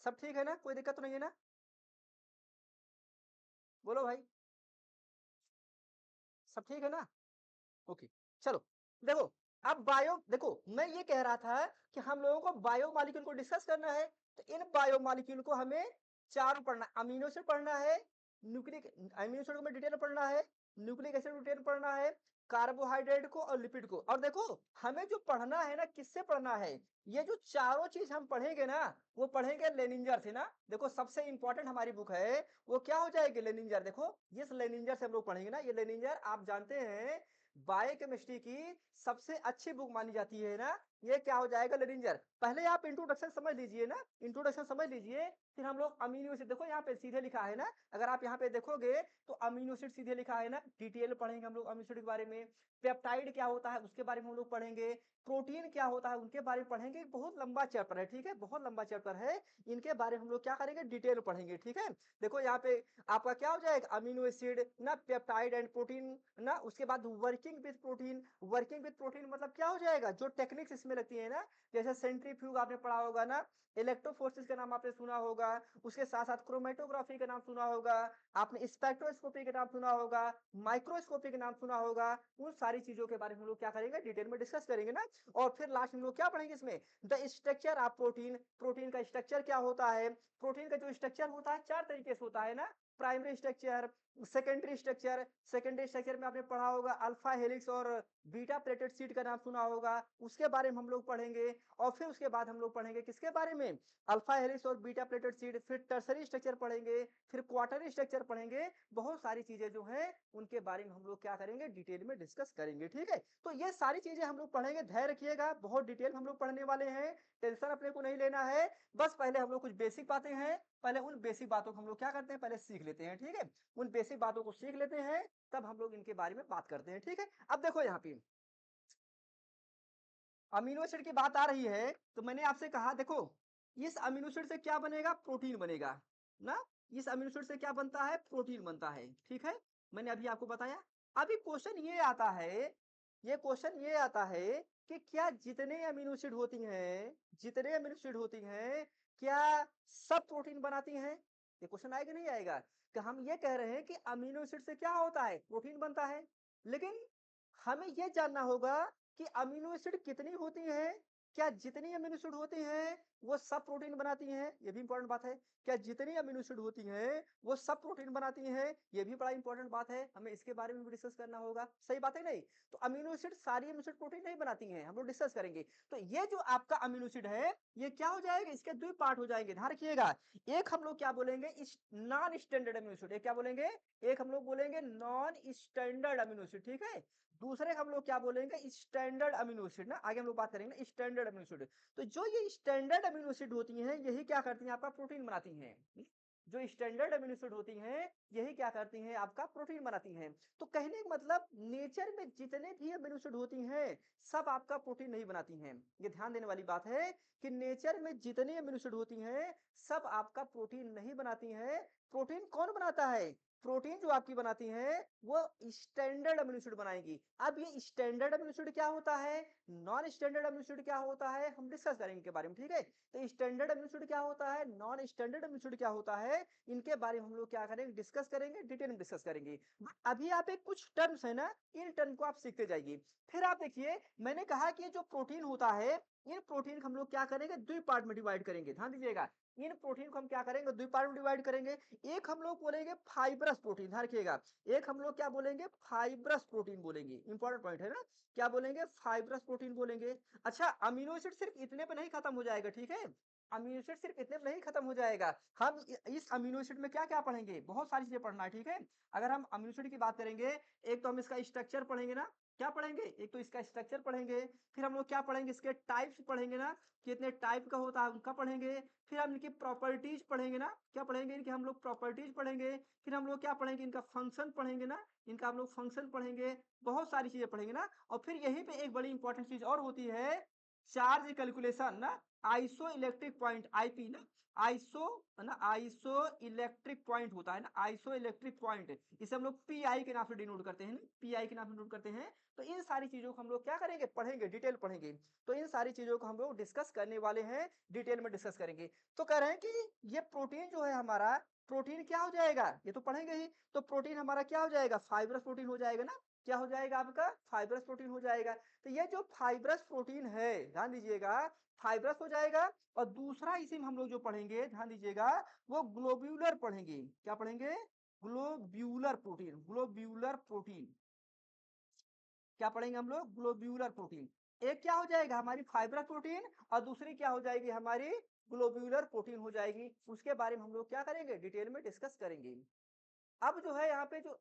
सब ठीक है ना, कोई दिक्कत तो नहीं है ना? बोलो भाई, सब ठीक है ना? ओके, चलो देखो, अब बायो देखो, मैं ये कह रहा था कि हम लोगों को बायो मॉलिक्यूल को डिस्कस करना है, तो इन बायो मॉलिक्यूल को हमें चार पढ़ना, अमीनो एसिड पढ़ना है, न्यूक्लिक अमीनो एसिड को हमें डिटेल में पढ़ना है, न्यूक्लिक एसिड डिटेल में पढ़ना है, कार्बोहाइड्रेट को और लिपिड को। और देखो, हमें जो पढ़ना है ना, किससे पढ़ना है, ये जो चारों चीज हम पढ़ेंगे ना, वो पढ़ेंगे लेनिंजर से ना। देखो, सबसे इंपॉर्टेंट हमारी बुक है, वो क्या हो जाएगी, लेनिंजर। देखो, जिस लेनिंजर से हम लोग पढ़ेंगे ना, ये लेनिंजर आप जानते हैं बायोकेमिस्ट्री की सबसे अच्छी बुक मानी जाती है ना, ये क्या हो जाएगा, लेनिंजर। पहले आप इंट्रोडक्शन समझ लीजिए ना, इंट्रोडक्शन समझ लीजिए, फिर हम लोग अमीनो एसिड, देखो यहाँ पे सीधे लिखा है ना, अगर आप यहाँ पे देखोगे तो अमीनो एसिड सीधे लिखा है ना, डिटेल पढ़ेंगे हम लोग अमीनो एसिड के बारे में, पेप्टाइड क्या होता है उसके बारे में हम लोग पढ़ेंगे, प्रोटीन क्या होता है उनके बारे में पढ़ेंगे। बहुत लंबा चैप्टर है, ठीक है, बहुत लंबा चैप्टर है, इनके बारे में हम लोग क्या करेंगे, डिटेल पढ़ेंगे, ठीक है। देखो यहाँ पे आपका क्या हो जाएगा, अमीनो एसिड ना, पेप्टाइड एंड प्रोटीन ना, उसके बाद working with protein. Working with protein मतलब क्या हो जाएगा, जो टेक्निक्स इसमें लगती है ना, जैसे सेंट्रीफ्यूग आपने पढ़ा होगा ना, इलेक्ट्रोफोर्सिस का नाम आपने सुना होगा, उसके साथ साथ क्रोमेटोग्राफी का नाम सुना होगा, आपने स्पेक्ट्रोस्कोपी का नाम सुना होगा, माइक्रोस्कोपी का नाम सुना होगा। उन सारी चीजों के बारे में हम लोग क्या करेंगे, डिटेल में डिस्कस करेंगे ना। और फिर लास्ट में हम लोग क्या पढ़ेंगे इसमें, the structure of protein. Protein का स्ट्रक्चर क्या होता है, प्रोटीन का जो स्ट्रक्चर होता है चार तरीके से होता है ना, primary structure, secondary structure. Secondary structure में आपने पढ़ा होगा अल्फा हेलिक्स और बीटा प्लेटेड सीट का नाम सुना होगा, उसके बारे में हम लोग पढ़ेंगे। और फिर उसके बाद हम लोग पढ़ेंगे किसके बारे में, अल्फा हेलिक्स और बीटा प्लेटेड सीट, फिर टर्सरी स्ट्रक्चर पढ़ेंगे, फिर क्वार्टरी स्ट्रक्चर पढ़ेंगे। बहुत सारी चीजें जो हैं उनके बारे में हम लोग क्या करेंगे, डिटेल में डिस्कस करेंगे, ठीक है। तो ये सारी चीजें हम लोग पढ़ेंगे, धैर्य रखिएगा, बहुत डिटेल हम लोग पढ़ने वाले हैं, टेंशन अपने को नहीं लेना है। बस पहले हम लोग कुछ बेसिक बातें हैं, पहले उन बेसिक बातों को हम लोग क्या करते हैं, पहले सीख लेते हैं, ठीक है। उन बेसिक बातों को सीख लेते हैं, तब हम लोग इनके बारे में बात करते हैं, ठीक है। अब देखो यहाँ पे अमीनो एसिड की बात आ रही है, तो मैंने आपसे कहा देखो, इस अमीनो एसिड से क्या बनेगा, प्रोटीन बनेगा ना। इस अमीनो एसिड से क्या बनता है, प्रोटीन बनता है, ठीक है। मैंने अभी आपको बताया। अभी क्वेश्चन ये आता है, ये क्वेश्चन ये आता है कि क्या जितने अमीनो एसिड होती हैं, जितने अमीनो एसिड होती हैं, क्या सब प्रोटीन बनाती हैं। ये क्वेश्चन आएगा नहीं आएगा, कि हम ये कह रहे हैं कि अमीनो एसिड से क्या होता है, प्रोटीन बनता है, लेकिन हमें ये जानना होगा कि अमीनो एसिड कितनी होती हैं, क्या जितनी अमीनो एसिड होती हैं वो सब प्रोटीन बनाती हैं, ये भी इंपॉर्टेंट बात है। क्या जितनी अमीनो एसिड होती हैं वो सब प्रोटीन बनाती हैं, ये भी बड़ा इंपॉर्टेंट बात है, हमें इसके बारे में भी डिस्कस करना होगा, सही बात है नहीं। तो अमीनो एसिड सारी अमीनो एसिड प्रोटीन नहीं बनाती हैं, हम लोग डिस्कस करेंगे। तो ये जो आपका अमीनो एसिड है, ये क्या हो जाएगा, इसके दो पार्ट हो जाएंगे, ध्यान रखिएगा। एक हम लोग क्या बोलेंगे, इस नॉन स्टैंडर्ड अमीनो एसिड, क्या बोलेंगे, एक हम लोग बोलेंगे नॉन स्टैंडर्ड अमीनो एसिड, ठीक है। दूसरे हम लोग क्या बोलेंगे, स्टैंडर्ड अमीनो एसिड ना, आगे हम लोग बात करेंगे ना स्टैंडर्ड अमीनो एसिड। तो जो ये स्टैंडर्ड अमीनो एसिड होती हैं, यही क्या करती हैं, आपका प्रोटीन बनाती हैं। जो स्टैंडर्ड अमीनो एसिड होती हैं, यही क्या करती हैं, आपका प्रोटीन बनाती हैं। तो कहने का मतलब, नेचर में जितने भी अमीनो एसिड होती हैं, सब आपका प्रोटीन नहीं बनाती हैं। ये ध्यान देने वाली बात है कि नेचर में जितनी अमीनो एसिड होती हैं, सब आपका प्रोटीन नहीं बनाती हैं। प्रोटीन कौन बनाता है, प्रोटीन जो आपकी बनाती हैं वो स्टैंडर्ड अमीनो एसिड बनाएगी। अब ये स्टैंडर्ड अमीनो एसिड क्या होता है, नॉन स्टैंडर्ड अमीनो एसिड क्या होता है, हम डिस्कस करेंगे इनके बारे में, ठीक है। तो स्टैंडर्ड अमीनो एसिड क्या होता है, नॉन स्टैंडर्ड अमीनो एसिड क्या होता है, इनके बारे में हम लोग क्या करेंगे, डिस्कस करेंगे, डिटेल में डिस्कस करेंगे। अभी आप एक कुछ टर्म्स है ना, इन टर्म को आप सीखते जाइए। फिर आप देखिए, मैंने कहा कि जो प्रोटीन होता है, इन प्रोटीन को हम लोग क्या करेंगे, दो पार्ट में डिवाइड करेंगे, ध्यान दीजिएगा। इन प्रोटीन को हम क्या करेंगे, दो पार्ट में डिवाइड करेंगे। एक हम लोग बोलेंगे फाइब्रस प्रोटीन, ध्यान रखिएगा। एक हम लोग क्या बोलेंगे, फाइब्रस प्रोटीन बोलेंगे, इंपॉर्टेंट पॉइंट है ना। क्या बोलेंगे, फाइब्रस प्रोटीन बोलेंगे। अच्छा, अमीनो एसिड सिर्फ इतने पे नहीं खत्म हो जाएगा, ठीक है। अमीनो एसिड सिर्फ इतने पे नहीं खत्म हो जाएगा, हम इस अमीनो एसिड में क्या क्या पढ़ेंगे, बहुत सारी चीजें पढ़ना है, ठीक है। अगर हम अमीनो एसिड की बात करेंगे, एक तो हम इसका स्ट्रक्चर पढ़ेंगे ना, क्या पढ़ेंगे, एक तो इसका स्ट्रक्चर पढ़ेंगे, फिर हम लोग क्या पढ़ेंगे, इसके टाइप्स पढ़ेंगे ना, कितने टाइप का होता है उनका पढ़ेंगे। फिर हम इनकी प्रॉपर्टीज पढ़ेंगे ना, क्या पढ़ेंगे, इनके हम लोग प्रॉपर्टीज पढ़ेंगे। फिर हम लोग क्या पढ़ेंगे, इनका फंक्शन पढ़ेंगे ना, इनका हम लोग फंक्शन पढ़ेंगे। बहुत सारी चीजें पढ़ेंगे ना। और फिर यहीं पे एक बड़ी इंपॉर्टेंट चीज और होती है, चार्ज कैलकुलेशन ना, आइसो इलेक्ट्रिक पॉइंट, आईपी ना, आइसो है ना, आइसो इलेक्ट्रिक पॉइंट होता है ना, आइसो इलेक्ट्रिक पॉइंट, इसे हम लोग पीआई के नाम से डिनोट करते हैं ना, पीआई के नाम से डिनोट करते हैं। तो इन सारी चीजों को हम लोग क्या करेंगे, पढ़ेंगे, डिटेल पढ़ेंगे। तो इन सारी चीजों को हम लोग डिस्कस करने वाले हैं, डिटेल में डिस्कस करेंगे। तो कह रहे हैं कि ये प्रोटीन जो है हमारा, प्रोटीन क्या हो जाएगा, ये तो पढ़ेंगे ही। तो प्रोटीन हमारा क्या हो जाएगा, फाइब्रस प्रोटीन हो जाएगा ना, क्या हो जाएगा आपका, फाइब्रस प्रोटीन हो जाएगा। तो ये जो फाइब्रस प्रोटीन है, ध्यान दीजिएगा, फाइब्रस हो जाएगा। और दूसरा इसी में हम लोग जो पढ़ेंगे, ध्यान दीजिएगा, वो ग्लोब्यूलर पढ़ेंगे। क्या पढ़ेंगे, ग्लोब्यूलर प्रोटीन, ग्लोब्यूलर प्रोटीन। क्या पढ़ेंगे हम लोग, ग्लोब्यूलर प्रोटीन। एक क्या हो जाएगा हमारी फाइब्रस प्रोटीन, और दूसरी क्या हो जाएगी हमारी ग्लोब्यूलर प्रोटीन हो जाएगी। उसके बारे में हम लोग क्या करेंगे, डिटेल में डिस्कस करेंगे। अब जो है यहाँ पे जो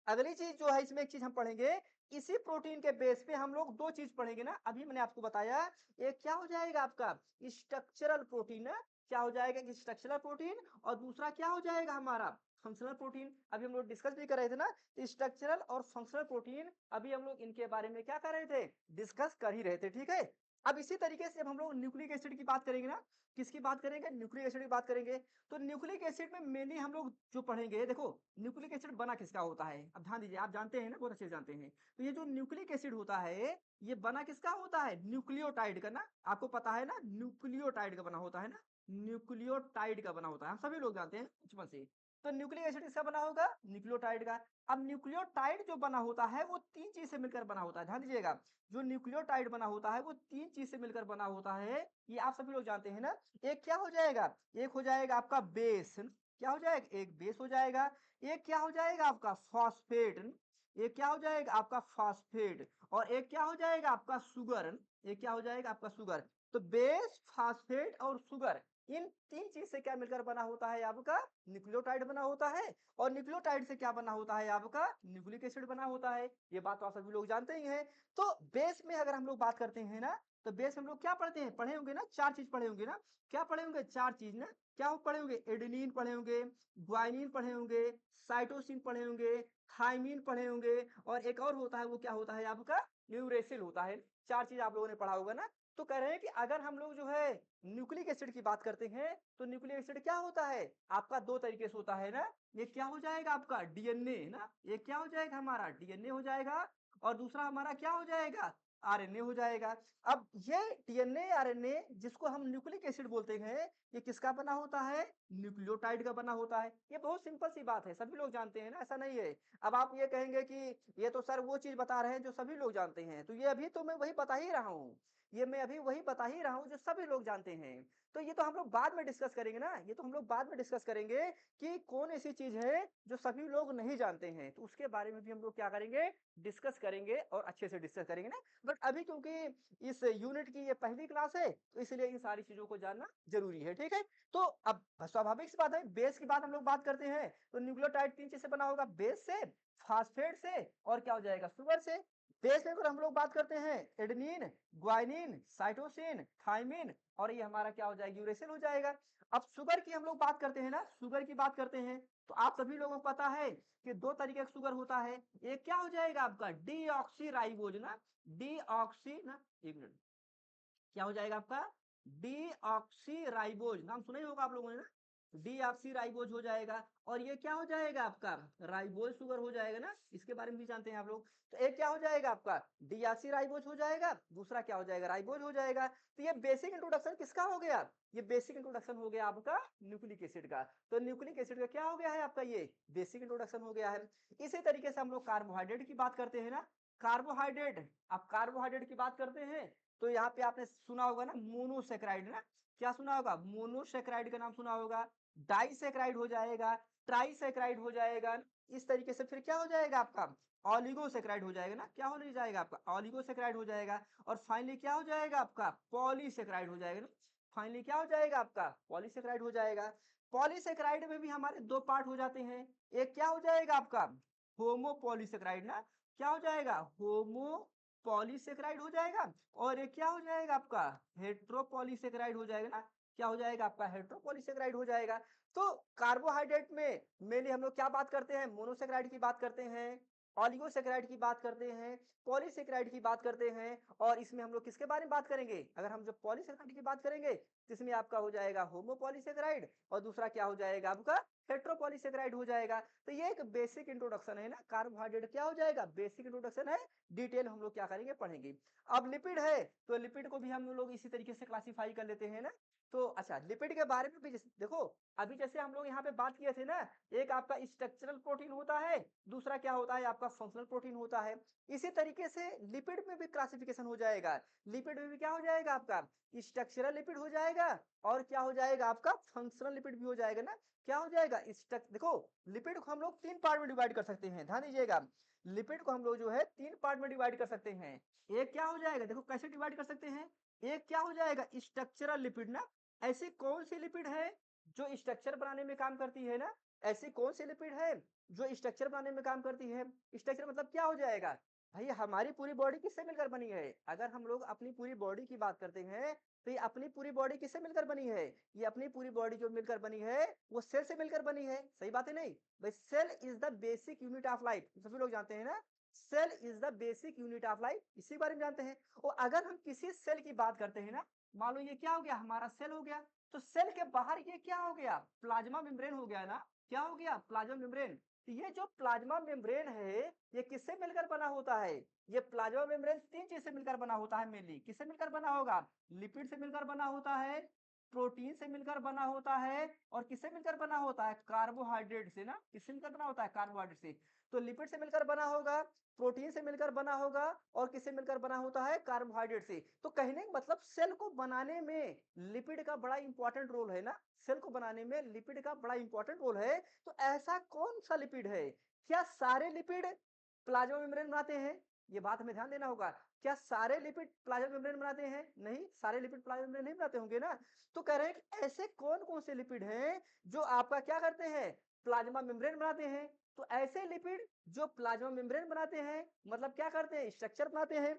अगली चीज जो है, इसमें एक चीज हम पढ़ेंगे, इसी प्रोटीन के बेस पे हम लोग दो चीज पढ़ेंगे ना, अभी मैंने आपको बताया। एक क्या हो जाएगा आपका स्ट्रक्चरल प्रोटीन ना, क्या हो जाएगा स्ट्रक्चरल प्रोटीन, और दूसरा क्या हो जाएगा हमारा फंक्शनल प्रोटीन। अभी हम लोग डिस्कस भी कर रहे थे ना, स्ट्रक्चरल और फंक्शनल प्रोटीन, अभी हम लोग इनके बारे में क्या कर रहे थे, डिस्कस कर ही रहे थे, ठीक है। अब इसी तरीके से अब हम लोग न्यूक्लिक एसिड की बात करेंगे ना, किसकी बात करेंगे, न्यूक्लिक एसिड की बात करेंगे। तो न्यूक्लिक एसिड में मेनली हम लोग जो पढ़ेंगे, देखो न्यूक्लिक एसिड बना किसका होता है, अब ध्यान दीजिए, आप जानते हैं ना, बहुत अच्छे से जानते हैं। तो ये जो न्यूक्लिक एसिड होता है, ये बना किसका होता है, न्यूक्लियोटाइड का ना, आपको पता है ना, न्यूक्लियोटाइड का बना होता है ना, न्यूक्लियोटाइड का बना होता है, हम सभी लोग जानते हैं बचपन से। तो न्यूक्लिक एसिड किसका बना होगा, न्यूक्लियोटाइड का। अब न्यूक्लियोटाइड जो बना होता है वो तीन चीज से मिलकर बना होता है, ध्यान दीजिएगा, जो न्यूक्लियोटाइड बना होता है वो तीन चीज से मिलकर बना होता है, ये आप सभी लोग जानते हैं ना। एक क्या हो जाएगा, एक हो जाएगा आपका बेस, क्या हो जाएगा, एक बेस हो जाएगा। एक क्या हो जाएगा आपका फॉस्फेट, एक क्या हो जाएगा आपका फॉस्फेट, और एक क्या हो जाएगा आपका शुगर, एक क्या हो जाएगा आपका शुगर। तो बेस, फॉस्फेट और शुगर, इन तीन चीज से क्या मिलकर बना होता है आपका न्यूक्लियोटाइड बना होता है। और न्यूक्लियोटाइड से क्या बना होता है आपका न्यूक्लिक एसिड बना होता है, ये बात तो आप सभी लोग जानते ही हैं। तो बेस में अगर हम लोग बात करते हैं ना, तो बेस हम लोग क्या पढ़ते हैं, पढ़े होंगे ना, चार चीज पढ़े होंगे ना, क्या पढ़े होंगे, चार चीज ना, क्या पढ़े होंगे, एडेनिन पढ़े होंगे, ग्वाइनिन पढ़े होंगे, साइटोसिन पढ़े होंगे, थाइमिन पढ़े होंगे, और एक और होता है, वो क्या होता है आपका यूरेसिल होता है। चार चीज आप लोगों ने पढ़ा होगा ना। तो कह रहे हैं कि अगर हम लोग जो है न्यूक्लिक एसिड की बात करते हैं, तो न्यूक्लिक एसिड क्या होता है आपका, दो तरीके से होता है ना। ये क्या हो जाएगा आपका डीएनए ना, ये क्या हो जाएगा हमारा डीएनए हो जाएगा, और दूसरा हमारा क्या हो जाएगा, आरएनए हो जाएगा। अब ये डीएनए आरएनए जिसको हम न्यूक्लिक एसिड बोलते हैं, ये किसका बना होता है, न्यूक्लियोटाइड का बना होता है। ये बहुत सिंपल सी बात है, सभी लोग जानते हैं ना, ऐसा नहीं है। अब आप ये कहेंगे कि ये तो सर वो चीज बता रहे हैं जो सभी लोग जानते हैं, तो ये अभी तो मैं वही बता ही रहा हूँ, ये मैं अभी वही बता ही रहा हूँ जो सभी लोग जानते हैं। तो ये तो हम लोग बाद में डिस्कस करेंगे ना, ये तो हम लोग बाद में डिस्कस करेंगे कि कौन ऐसी चीज है जो सभी लोग नहीं जानते हैं, तो उसके बारे में भी हम लोग क्या करेंगे, डिस्कस करेंगे, और अच्छे से डिस्कस करेंगे ना। बट अभी क्योंकि इस यूनिट की ये पहली क्लास है, तो इसलिए इन सारी चीजों को जानना जरूरी है, ठीक है। तो अब स्वाभाविक सी बात है, बेस की बात हम लोग बात करते हैं, तो न्यूक्लियोटाइड तीन चीज से बना होगा, बेस से, फास्फेट से, और क्या हो जाएगा, शुगर से। बेस में अगर हम लोग बात करते हैं, एडेनिन, ग्वाइनिन, साइटोसिन, थाइमिन, और ये हमारा क्या हो जाएगा, यूरेसिल हो जाएगा। अब शुगर की हम लोग बात करते हैं ना, शुगर की बात करते हैं, तो आप सभी लोगों को पता है कि दो तरीके का शुगर होता है। एक क्या हो जाएगा आपका डीऑक्सी राइबोज ना, डीऑक्सी ना, एक मिनट, क्या हो जाएगा आपका डीऑक्सी राइबोज, नाम सुना ही होगा आप लोगों ने ना, डीऑक्सी राइबोज हो जाएगा। और ये क्या हो जाएगा आपका राइबोज शुगर हो जाएगा ना, इसके बारे में भी जानते हैं आप लोग। तो एक क्या हो जाएगा आपका डीऑक्सी राइबोज हो जाएगा, दूसरा क्या हो जाएगा राइबोज हो जाएगा। तो ये बेसिक इंट्रोडक्शन किसका हो गया, ये बेसिक इंट्रोडक्शन हो गया आपका न्यूक्लिक एसिड का। तो न्यूक्लिक एसिड का क्या हो गया है आपका, ये बेसिक इंट्रोडक्शन हो गया है। इसी तरीके से हम लोग कार्बोहाइड्रेट की बात करते हैं ना, कार्बोहाइड्रेट, आप कार्बोहाइड्रेट की बात करते हैं, तो यहाँ पे आपने सुना होगा ना मोनोसेक्राइड ना, क्या सुना होगा, मोनोसेक्राइड का नाम सुना होगा, डाइसेक्राइड हो जाएगा, ट्राइसेक्राइड हो जाएगा। इस तरीके से फिर क्या हो जाएगा आपका ऑलिगोसेक्राइड हो जाएगा ना, क्या हो जाएगा आपका ऑलिगोसेक्राइड हो जाएगा। और फाइनली क्या हो जाएगा आपका पॉलीसेक्राइड हो जाएगा ना, फाइनली क्या हो जाएगा आपका पॉलीसेक्राइड हो जाएगा। पॉलीसेक्राइड में भी हमारे दो पार्ट हो जाते हैं, एक क्या हो जाएगा आपका होमोपॉलीसेक्राइड ना, क्या हो जाएगा होमो पॉलीसेक्राइड हो जाएगा, और एक क्या हो जाएगा आपका हेट्रोपॉलीसेक्राइड हो जाएगा ना, क्या हो जाएगा आपका हेट्रोपॉलीसेक्राइड हो जाएगा। तो कार्बोहाइड्रेट में मेनली हम लोग क्या बात करते हैं, मोनोसेक्राइड की बात करते हैं, ऑलिगोसैकेराइड की बात करते हैं, पॉलीसैकेराइड की बात करते हैं और इसमें हम लोग किसके बारे में बात करेंगे? अगर हम जो पॉलीसैकेराइड की बात करेंगे तो इसमें आपका हो जाएगा होमोपॉलीसैकेराइड और दूसरा क्या हो जाएगा आपका हेटेरोपॉलीसैकेराइड हो जाएगा। तो ये एक बेसिक इंट्रोडक्शन है ना, कार्बोहाइड्रेट क्या हो जाएगा? बेसिक इंट्रोडक्शन है, डिटेल हम लोग क्या करेंगे? पढ़ेंगे। अब लिपिड है तो लिपिड को भी हम लोग इसी तरीके से क्लासिफाई कर लेते हैं ना। तो अच्छा लिपिड के बारे में भी देखो, अभी जैसे हम लोग यहाँ पे बात किए थे ना, एक आपका स्ट्रक्चरल प्रोटीन होता है, दूसरा क्या होता है आपका फंक्शनल प्रोटीन होता है। इसी तरीके से लिपिड में भी क्लासिफिकेशन हो जाएगा। लिपिड में भी क्या हो जाएगा आपका? स्ट्रक्चरल लिपिड हो जाएगा और क्या हो जाएगा आपका? फंक्शनल लिपिड भी हो जाएगा ना। क्या हो जाएगा? देखो, लिपिड को हम लोग 3 पार्ट में डिवाइड कर सकते हैं, ध्यान दीजिएगा। लिपिड को हम लोग जो है 3 पार्ट में डिवाइड कर सकते हैं। एक क्या हो जाएगा? देखो कैसे डिवाइड कर सकते हैं। एक क्या हो जाएगा? स्ट्रक्चरल लिपिड ना। ऐसी कौन सी लिपिड है जो स्ट्रक्चर बनाने में काम करती है ना? ऐसी कौन सी लिपिड है जो स्ट्रक्चर बनाने में काम करती है? स्ट्रक्चर मतलब क्या हो जाएगा? भाई हमारी पूरी बॉडी किससे मिलकर बनी है? अगर हम लोग अपनी पूरी बॉडी की बात करते हैं तो ये अपनी पूरी बॉडी किससे मिलकर बनी है? ये अपनी पूरी बॉडी जो मिलकर बनी है वो सेल से मिलकर बनी है। सही बात है नहीं? भाई cell is the basic unit of life, सभी लोग जानते हैं ना। Cell is the basic unit of life, इसी बारे में जानते हैं। और अगर हम किसी सेल की बात करते हैं ना, मान लो ये क्या हो गया? हमारा सेल हो गया। तो सेल के बाहर ये क्या हो गया? प्लाज्मा मेम्ब्रेन हो गया ना। क्या हो गया? Plasma membrane. तो ये जो प्लाज्मा मेम्ब्रेन है ये किससे मिलकर बना होता है? ये प्लाज्मा मेम्ब्रेन 3 चीज से मिलकर बना होता है मेनली। किससे मिलकर बना होगा? लिपिड से मिलकर बना होता है, प्रोटीन से मिलकर बना होता है और किससे मिलकर बना होता है? कार्बोहाइड्रेट से ना। किससे मिलकर बना होता है? कार्बोहाइड्रेट से। तो लिपिड से मिलकर बना होगा, प्रोटीन से मिलकर बना होगा और किससे मिलकर बना होता है? कार्बोहाइड्रेट से। तो कहने का मतलब सेल को बनाने में लिपिड का बड़ा इंपॉर्टेंट रोल है ना। सेल को बनाने में लिपिड का बड़ा इंपॉर्टेंट रोल है। तो ऐसा कौन सा लिपिड है? क्या सारे लिपिड प्लाज्मा मेम्ब्रेन बनाते हैं? ये बात हमें ध्यान देना होगा। क्या सारे लिपिड प्लाज्मा मेम्ब्रेन बनाते हैं? नहीं, सारे लिपिड प्लाज्मा मेम्ब्रेन नहीं बनाते होंगे ना। तो कह रहे हैं कि ऐसे कौन कौन से लिपिड हैं जो आपका क्या करते हैं? प्लाज्मा मेम्ब्रेन बनाते हैं। तो ऐसे लिपिड जो प्लाज्मा मेम्ब्रेन बनाते हैं मतलब क्या करते हैं? स्ट्रक्चर बनाते हैं।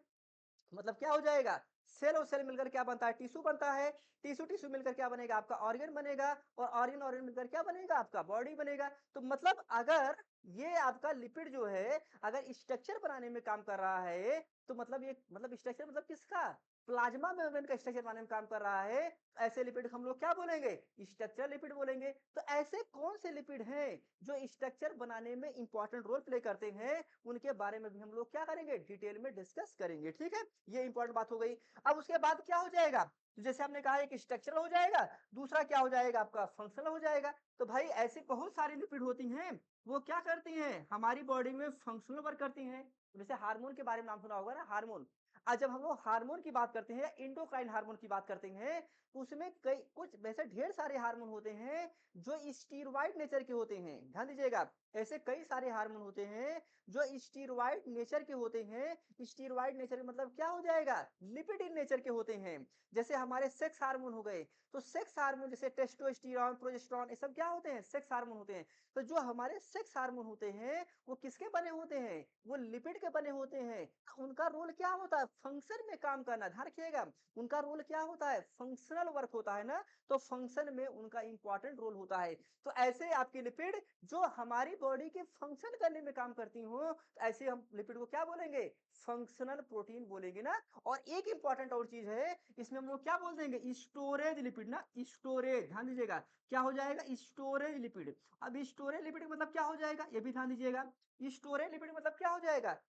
मतलब क्या हो जाएगा? सेल और सेल मिलकर क्या बनता है? टिश्यू बनता है। टिश्यू टिश्यू मिलकर क्या बनेगा? आपका ऑर्गन बनेगा और ऑर्गन ऑर्गन मिलकर क्या बनेगा? आपका बॉडी बनेगा। तो मतलब अगर ये आपका लिपिड जो है अगर स्ट्रक्चर बनाने में काम कर रहा है तो मतलब ये मतलब स्ट्रक्चर मतलब किसका? प्लाज्मा मेम्ब्रेन का स्ट्रक्चर बनाने में काम कर रहा है। ऐसे लिपिड हम लोग क्या बोलेंगे? स्ट्रक्चर लिपिड बोलेंगे। तो ऐसे कौन से लिपिड हैं जो स्ट्रक्चर बनाने में इंपॉर्टेंट रोल प्ले करते हैं? उनके बारे में भी हम लोग क्या करेंगे? डिटेल में डिस्कस करेंगे। ठीक है, ये इंपॉर्टेंट बात हो गई। अब उसके बाद क्या हो जाएगा? तो जैसे हमने कहा एक स्ट्रक्चरल हो जाएगा, दूसरा क्या हो जाएगा? आपका फंक्शनल हो जाएगा। तो भाई ऐसी बहुत सारी लिपिड होती हैं, वो क्या करती हैं? हमारी बॉडी में फंक्शनल वर्क करती हैं। जैसे हार्मोन के बारे में नाम सुना होगा ना, हार्मोन। आज जब हम लोग हार्मोन की बात करते हैं, एंडोक्राइन हार्मोन की बात करते हैं, तो उसमें कई कुछ वैसे ढेर सारे हार्मोन होते हैं जो स्टीरॉयड नेचर के होते हैं। ध्यान दीजिएगा, ऐसे कई सारे हार्मोन होते हैं जो स्टीरॉयड नेचर के होते हैं। स्टीरॉयड नेचर मतलब क्या हो जाएगा? लिपिड इन नेचर के होते हैं। जैसे हमारे सेक्स हार्मोन हो गए, तो सेक्स हार्मोन जैसे टेस्टोस्टेरोन, प्रोजेस्टेरोन, ये सब क्या होते हैं? सेक्स हार्मोन होते हैं। तो जो हमारे सेक्स हार्मोन होते हैं वो किसके बने होते हैं? वो लिपिड के बने होते हैं। उनका रोल क्या होता है? फंक्शन में काम करना। ध्यान रखिएगा, उनका रोल क्या होता है? फंक्शनल वर्क होता है ना। तो फंक्शन में उनका इंपॉर्टेंट रोल होता है। तो ऐसे आपकी लिपिड जो हमारी बॉडी के फंक्शन करने में काम करती हो, तो ऐसे हम लिपिड को क्या बोलेंगे? फंक्शनल प्रोटीन बोलेंगे ना। और एक इंपॉर्टेंट और चीज है, इसमें हम लोग क्या बोल देंगे? स्टोरेज लिपिड ना। स्टोरेज, ध्यान दीजिएगा, क्या हो जाएगा? Storage lipid. अब स्टोरेज लिपिड मतलब क्या हो जाएगा? ये भी ध्यान दीजिएगा। स्टोरेज लिपिड मतलब क्या हो जाएगा?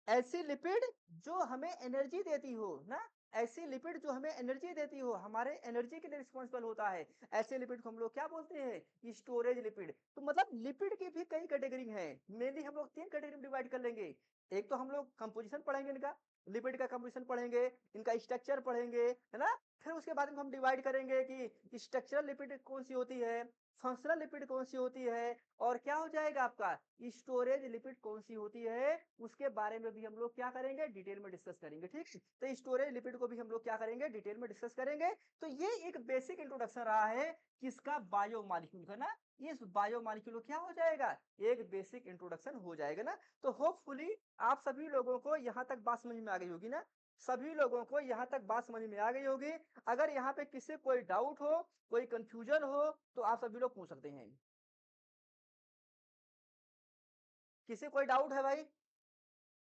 ऐसी लिपिड जो हमें एनर्जी देती हो ना। ऐसी लिपिड जो हमें एनर्जी देती हो, हमारे एनर्जी के लिए रिस्पॉन्सिबल होता है। ऐसे लिपिड को हम लोग क्या बोलते हैं? Storage lipid. तो मतलब लिपिड की भी कई कैटेगरी हैं। मेनली हम लोग 3 कैटेगरी में डिवाइड कर लेंगे। एक तो हम लोग कंपोजिशन पढ़ेंगे इनका, लिपिड का कंपोजिशन पढ़ेंगे, इनका स्ट्रक्चर पढ़ेंगे, है ना। फिर उसके बाद में हम डिवाइड करेंगे कि स्ट्रक्चरल लिपिड कौन सी होती है, फंक्शनल लिपिड कौन सी होती है और क्या हो जाएगा आपका? स्टोरेज लिपिड कौन सी होती है। उसके बारे में भी हम लोग क्या करेंगे? डिटेल में डिस्कस करेंगे। ठीक है, तो स्टोरेज लिपिड को भी हम लोग क्या करेंगे? डिटेल में डिस्कस करेंगे। तो ये एक बेसिक इंट्रोडक्शन रहा है किसका? बायोमॉलिक्यूल का ना। इस बायोमॉलिक्यूल क्या हो जाएगा? एक बेसिक इंट्रोडक्शन हो जाएगा ना। तो होपफुली आप सभी लोगों को यहाँ तक बात समझ में आ गई होगी ना। सभी लोगों को यहाँ तक बात समझ में आ गई होगी। अगर यहाँ पे किसी कोई डाउट हो, कोई कंफ्यूजन हो तो आप सभी लोग पूछ सकते हैं। किसी कोई डाउट है भाई?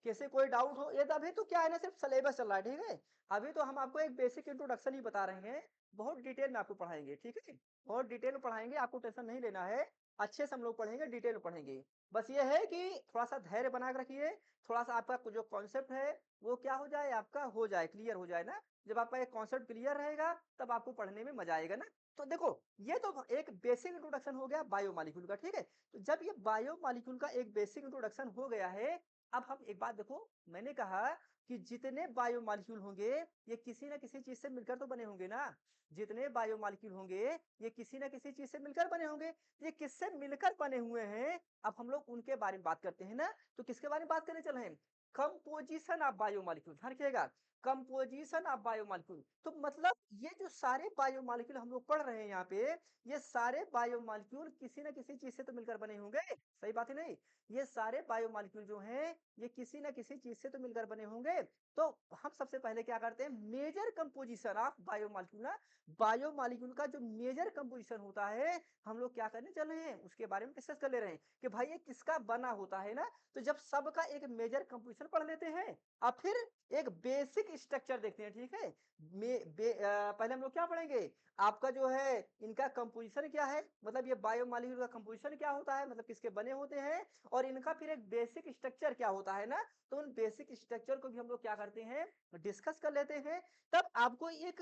किसी कोई डाउट हो? ये तो अभी तो क्या है ना, सिर्फ सिलेबस चल रहा है, ठीक है? अभी तो हम आपको एक बेसिक इंट्रोडक्शन ही बता रहे हैं, बहुत डिटेल में आपको पढ़ाएंगे, ठीक है? बहुत डिटेल में पढ़ाएंगे, आपको टेंशन नहीं लेना है। अच्छे से हम लोग पढ़ेंगे, डिटेल में पढ़ेंगे। बस ये है कि थोड़ा सा धैर्य बना के रखिए, थोड़ा सा आपका जो कॉन्सेप्ट है वो क्या हो जाए, आपका हो जाए, क्लियर हो जाए ना। जब आपका एक कॉन्सेप्ट क्लियर रहेगा तब आपको पढ़ने में मजा आएगा ना। तो देखो, ये तो एक बेसिक इंट्रोडक्शन हो गया बायोमॉलिक्यूल का, ठीक है? तो जब ये बायोमॉलिक्यूल का एक बेसिक इंट्रोडक्शन हो गया है, अब हम एक बात देखो, मैंने कहा कि जितने बायोमॉलिक्यूल होंगे ये किसी ना किसी चीज से मिलकर तो बने होंगे ना। जितने बायोमॉलिक्यूल होंगे ये किसी ना किसी चीज से मिलकर बने होंगे। ये किससे मिलकर बने हुए हैं, अब हम लोग उनके बारे में बात करते हैं ना। तो किसके बारे में बात करने चले हैं? कंपोजिशन ऑफ बायोमॉलिक्यूल, ध्यान रखिएगा, कंपोजिशन ऑफ बायोमॉलिक्यूल। तो मतलब ये जो सारे बायोमॉलिक्यूल हम लोग पढ़ रहे हैं यहाँ पे, ये सारे बायोमॉलिक्यूल किसी ना किसी चीज से तो मिलकर बने होंगे, सही बात है नहीं? ये सारे बायोमॉलिक्यूल जो हैं ये किसी ना किसी चीज से तो मिलकर बने होंगे। तो हम सबसे पहले क्या करते हैं, मेजर कंपोजिशन ऑफ बायोमॉलिक्यूल ना, बायोमॉलिक्यूल का जो मेजर कंपोजिशन होता है हम लोग क्या करने चल रहे हैं, उसके बारे में डिस्कस कर ले रहे हैं कि भाई ये किसका बना होता है ना। तो जब सबका एक मेजर कंपोजिशन पढ़ लेते हैं, अब फिर एक बेसिक स्ट्रक्चर देखते हैं, ठीक है? पहले हम लोग क्या पढ़ेंगे, आपका जो है इनका कंपोजिशन क्या है, मतलब ये बायोमॉलिक्यूल का कंपोजिशन क्या होता है, मतलब किसके बने होते हैं, और इनका फिर एक बेसिक स्ट्रक्चर क्या होता है ना। तो उन बेसिक स्ट्रक्चर को भी हम लोग क्या करते हैं, डिस्कस कर लेते हैं। तब आपको एक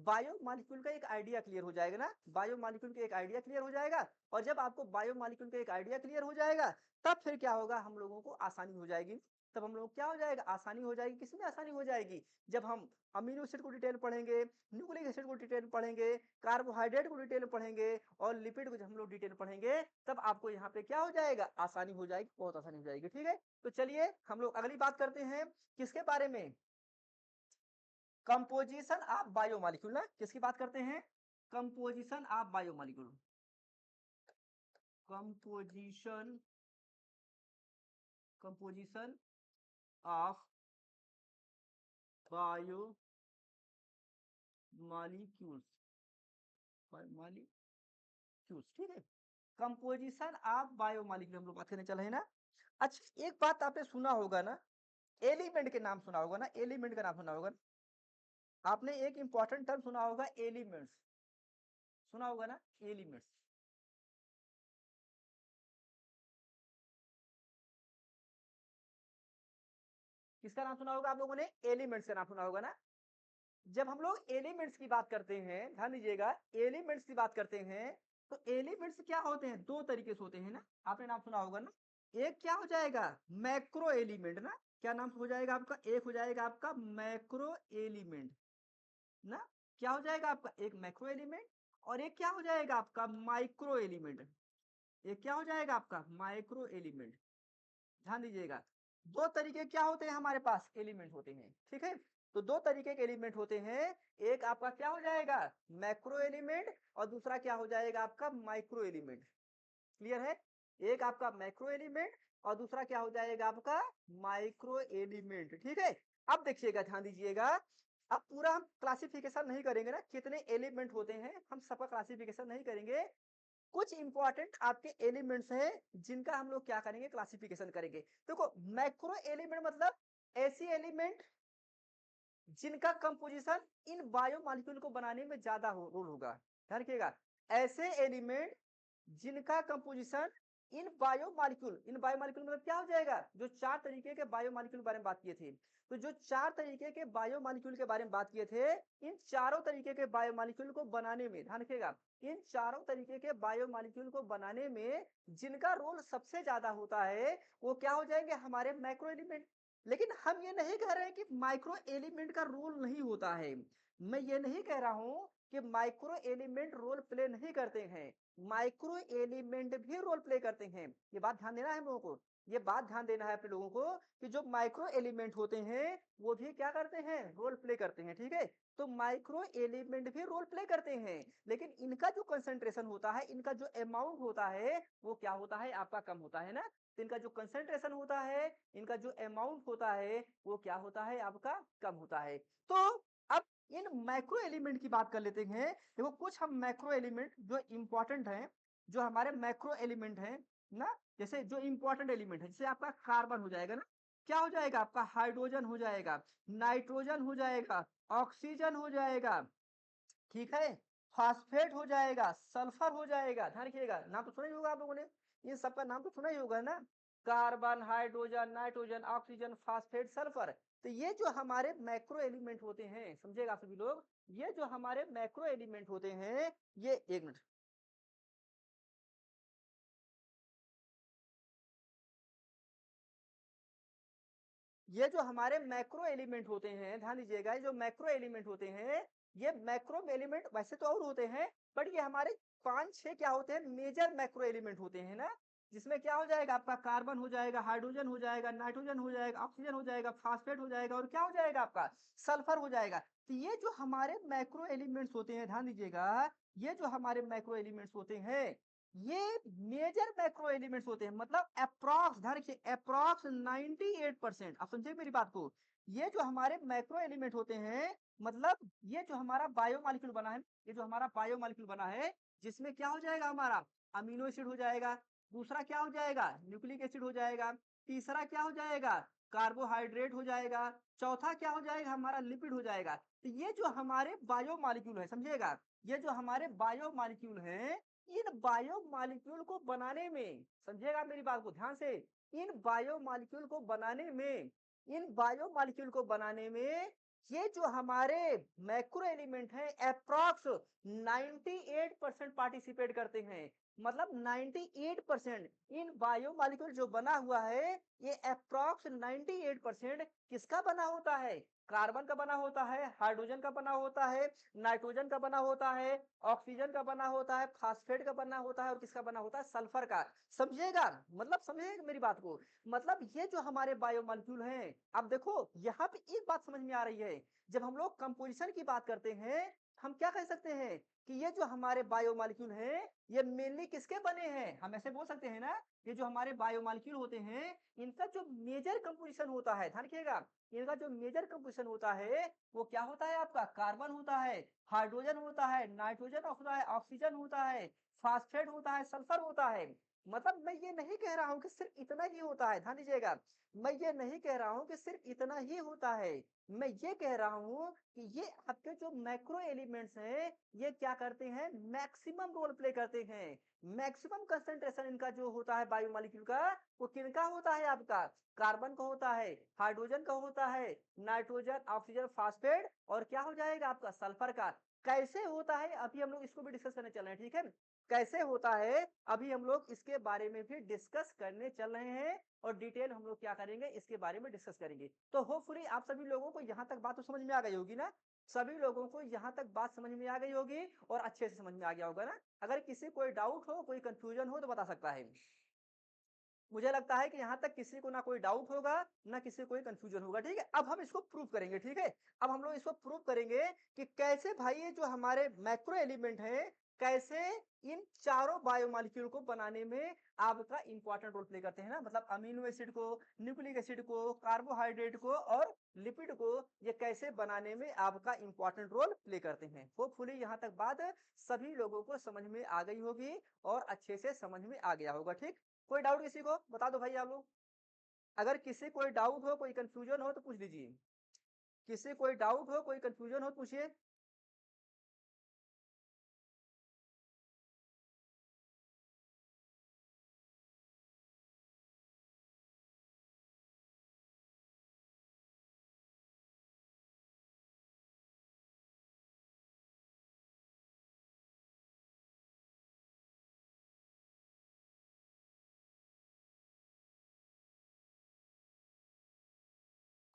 बायोमॉलिक्यूल का एक आइडिया क्लियर हो जाएगा ना, बायोमॉलिक्यूल का एक आइडिया क्लियर हो जाएगा। और जब आपको बायोमॉलिक्यूल का एक आइडिया क्लियर हो जाएगा, तब फिर क्या होगा, हम लोगों को आसानी हो जाएगी। तब हम लोग क्या हो जाएगा, आसानी हो जाएगी। किसमें आसानी हो जाएगी, जब हम अमीनो एसिड को डिटेल पढ़ेंगे, न्यूक्लिक एसिड को डिटेल पढ़ेंगे, कार्बोहाइड्रेट को डिटेल पढ़ेंगे, और लिपिड को जब हम लोग डिटेल पढ़ेंगे, तब आपको यहाँ पे क्या हो जाएगा, आसानी हो जाएगी, बहुत आसानी हो जाएगी, ठीक है? तो चलिए हम लोग अगली बात करते हैं, किसके बारे में, कंपोजिशन ऑफ बायोमॉलिक्यूल ना, किसकी बात करते हैं, composition of biomolecule. Composition, composition of biomolecules, biomolecules, ठीक है? कंपोजिशन ऑफ बायोमॉलिक्यूल हम लोग बात करने चले हैं ना। अच्छा, एक बात आपने सुना होगा ना, एलिमेंट के नाम सुना होगा ना, एलिमेंट का नाम सुना होगा ना। आपने एक इंपॉर्टेंट टर्म सुना होगा, एलिमेंट्स, सुना होगा ना, एलिमेंट्स। किसका नाम सुना होगा आप लोगों ने, एलिमेंट्स का नाम सुना होगा ना। जब हम लोग एलिमेंट्स की बात करते हैं, ध्यान दीजिएगा, एलिमेंट्स की बात करते हैं, तो एलिमेंट्स क्या होते हैं, दो तरीके से होते हैं ना, आपने नाम सुना होगा ना। एक क्या हो जाएगा, मैक्रो एलिमेंट ना, क्या नाम हो जाएगा आपका, एक हो जाएगा आपका मैक्रो एलिमेंट ना। क्या हो जाएगा आपका, एक मैक्रो एलिमेंट, और एक क्या हो जाएगा आपका माइक्रो एलिमेंट। एक क्या हो जाएगा आपका माइक्रो एलिमेंट। ध्यान दीजिएगा, दो तरीके क्या होते हैं हमारे पास, एलिमेंट होते हैं, ठीक है? तो दो तरीके के एलिमेंट होते हैं, एक आपका क्या हो जाएगा, मैक्रो एलिमेंट, और दूसरा क्या हो जाएगा आपका माइक्रो एलिमेंट। क्लियर है? एक आपका मैक्रो एलिमेंट और दूसरा क्या हो जाएगा आपका माइक्रो एलिमेंट, ठीक है? अब देखिएगा, ध्यान दीजिएगा, अब पूरा हम क्लासिफिकेशन नहीं करेंगे ना, कितने एलिमेंट होते हैं हम सबका क्लासिफिकेशन नहीं करेंगे। कुछ इंपॉर्टेंट आपके एलिमेंट्स हैं जिनका हम लोग क्या करेंगे, क्लासिफिकेशन करेंगे। देखो, मैक्रो एलिमेंट मतलब ऐसी एलिमेंट जिनका कंपोजिशन इन बायोमॉलिक्यूल को बनाने में ज्यादा रोल होगा। ध्यान रखिएगा, ऐसे एलिमेंट जिनका कंपोजिशन इन बायोमॉलिक्यूल मतलब क्या हो जाएगा, जो चार तरीके के बायोमॉलिक्यूल के बारे में बात किए थे। तो जो चार तरीके के बायोमॉलिक्यूल के बारे में बात किए थे, इन चारों तरीके के बायोमॉलिक्यूल को बनाने में, ध्यान रखिएगा, इन चारों तरीके के बायोमॉलिक्यूल को बनाने में जिनका रोल सबसे ज्यादा होता है, वो क्या हो जाएंगे, हमारे मैक्रो एलिमेंट। लेकिन हम ये नहीं कह रहे हैं कि माइक्रो एलिमेंट का रोल नहीं होता है। मैं ये नहीं कह रहा हूं कि माइक्रो एलिमेंट रोल प्ले नहीं करते हैं, माइक्रो एलिमेंट भी रोल प्ले करते हैं। ये बात ध्यान देना है हम लोगों को, ये बात ध्यान देना है अपने लोगों को कि जो माइक्रो एलिमेंट होते हैं वो भी क्या करते हैं, रोल प्ले करते हैं, ठीक है? तो माइक्रो एलिमेंट भी रोल प्ले करते हैं, लेकिन इनका जो कंसंट्रेशन होता है, इनका जो अमाउंट होता है, वो क्या होता है आपका, कम होता है ना। तो इनका जो कंसंट्रेशन होता है, इनका जो अमाउंट होता है, वो क्या होता है आपका, कम होता है। तो अब इन मैक्रो एलिमेंट की बात कर लेते हैं। देखो, कुछ हम मैक्रो एलिमेंट जो इंपॉर्टेंट हैं जो हमारे मैक्रो एलिमेंट हैं ना, जैसे जो इंपॉर्टेंट एलिमेंट है, जैसे आपका कार्बन हो जाएगा ना, क्या हो जाएगा आपका हाइड्रोजन हो जाएगा, नाइट्रोजन हो जाएगा, ऑक्सीजन हो जाएगा, ठीक है, फास्फेट हो जाएगा, सल्फर हो जाएगा। ध्यान रखिएगा, नाम तो सुना ही होगा आप लोगों ने, इन सबका नाम तो सुना ही होगा ना, carbon, hydrogen, nitrogen, oxygen, phosphate, sulphur. तो ये जो हमारे मैक्रो एलिमेंट होते हैं, समझेगा आप सभी लोग, ये जो हमारे मैक्रो एलिमेंट होते हैं, ये एक मिनट, ये जो हमारे मैक्रो एलिमेंट होते हैं, ध्यान दीजिएगा, ये जो मैक्रो एलिमेंट होते हैं, ये मैक्रो एलिमेंट वैसे तो और होते हैं, बट ये हमारे 5-6 क्या होते हैं, मेजर मैक्रो एलिमेंट होते हैं ना, जिसमें क्या हो जाएगा आपका कार्बन हो जाएगा, हाइड्रोजन हो जाएगा, नाइट्रोजन हो जाएगा, ऑक्सीजन हो जाएगा, फास्फेट हो जाएगा, और क्या हो जाएगा आपका सल्फर हो जाएगा। तो ये जो हमारे मैक्रो एलिमेंट्स होते हैं, ध्यान दीजिएगा, ये जो हमारे मैक्रो एलिमेंट्स होते हैं, ये मेजर मैक्रो एलिमेंट्स होते हैं, मतलब अप्रॉक्स, ध्यान रखिए, अप्रॉक्स 98%। आप समझे मेरी बात को, ये जो हमारे मैक्रो एलिमेंट होते हैं, मतलब ये जो हमारा बायोमॉलिक्यूल बना है, ये जो हमारा बायोमॉलिक्यूल बना है, जिसमें क्या हो जाएगा हमारा अमीनो एसिड हो जाएगा, दूसरा क्या हो जाएगा न्यूक्लिक एसिड हो जाएगा, तीसरा क्या हो जाएगा कार्बोहाइड्रेट हो जाएगा, चौथा क्या हो जाएगा हमारा लिपिड हो जाएगा। तो ये जो हमारे बायोमॉलिक्यूल है, समझिएगा, ये जो हमारे बायोमॉलिक्यूल है, इन बायोमॉलिक्यूल को बनाने में, समझिएगा मेरी बात को ध्यान से, इन बायोमॉलिक्यूल को बनाने में, इन बायोमॉलिक्यूल को बनाने में, ये जो हमारे मैक्रो एलिमेंट हैं अप्रॉक्स 98% पार्टिसिपेट करते हैं। मतलब 98% इन बायोमॉलिक्यूल जो बना हुआ है, ये अप्रॉक्स 98% किसका बना होता है, कार्बन का बना होता है, हाइड्रोजन का बना होता है, नाइट्रोजन का बना होता है, ऑक्सीजन का बना होता है, फास्फेट का बना होता है, और किसका बना होता है सल्फर का। समझिएगा, मतलब समझिएगा मेरी बात को, मतलब ये जो हमारे बायोमॉलिक्यूल हैं, अब देखो यहाँ पे एक बात समझ में आ रही है, जब हम लोग कंपोजिशन की बात करते हैं, हम क्या कह सकते हैं कि ये जो हमारे बायोमॉलिक्यूल हैं, ये मेनली किसके बने हैं, हम ऐसे बोल सकते हैं ना, ये जो हमारे बायोमॉलिक्यूल होते हैं, इनका जो मेजर कंपोजिशन होता है, ध्यान रखिएगा, इनका जो मेजर कंपोजिशन होता है, वो क्या होता है आपका कार्बन होता है, हाइड्रोजन होता है, नाइट्रोजन होता है, ऑक्सीजन होता है, फास्फेट होता है, सल्फर होता है। मतलब मैं ये नहीं कह रहा हूं कि सिर्फ इतना ही होता है, ध्यान दीजिएगा, मैं ये नहीं कह रहा हूं कि सिर्फ इतना ही होता है, मैं ये कह रहा हूं कि ये आपके जो मैक्रो एलिमेंट्स हैं, ये क्या करते हैं, मैक्सिमम रोल प्ले करते हैं। मैक्सिमम कंसंट्रेशन इनका जो होता है बायोमॉलिक्यूल का, वो किनका होता है आपका कार्बन का होता है, हाइड्रोजन का होता है, नाइट्रोजन, ऑक्सीजन, फास्फेट, और क्या हो जाएगा आपका सल्फर का। कैसे होता है अभी हम लोग इसको भी डिस्कस करने चल रहे हैं, ठीक है, कैसे होता है अभी हम लोग इसके बारे में भी डिस्कस करने चल रहे हैं, और डिटेल हम लोग क्या करेंगे इसके बारे में डिस्कस करेंगे। तो होपफुली आप सभी लोगों को यहाँ तक बात तो समझ में आ गई होगी ना, सभी लोगों को यहाँ तक बात समझ में आ गई होगी, और अच्छे से समझ में आ गया होगा ना। अगर किसी कोई डाउट हो, कोई कंफ्यूजन हो, तो बता सकता है। मुझे लगता है कि यहाँ तक किसी को ना कोई डाउट होगा, ना किसी को कोई कंफ्यूजन होगा, ठीक है। अब हम इसको प्रूव करेंगे, ठीक है, अब हम लोग इसको प्रूव करेंगे कि कैसे भाई ये जो हमारे मैक्रो एलिमेंट है, कैसे इन चारों बायोमॉलिक्यूल को बनाने में आपका इंपॉर्टेंट रोल प्ले करते हैं ना, मतलब अमीनो एसिड को, न्यूक्लिक एसिड को, कार्बोहाइड्रेट को, और लिपिड को, ये कैसे बनाने में आपका इंपॉर्टेंट रोल प्ले करते हैं। होपफुली यहाँ तक बात सभी लोगों को समझ में आ गई होगी, और अच्छे से समझ में आ गया होगा, ठीक। कोई डाउट किसी को बता दो भाई आप लोग, अगर किसी कोई डाउट हो, कोई कंफ्यूजन हो, तो पूछ लीजिए, किसी कोई डाउट हो, कोई कंफ्यूजन हो, पूछिए।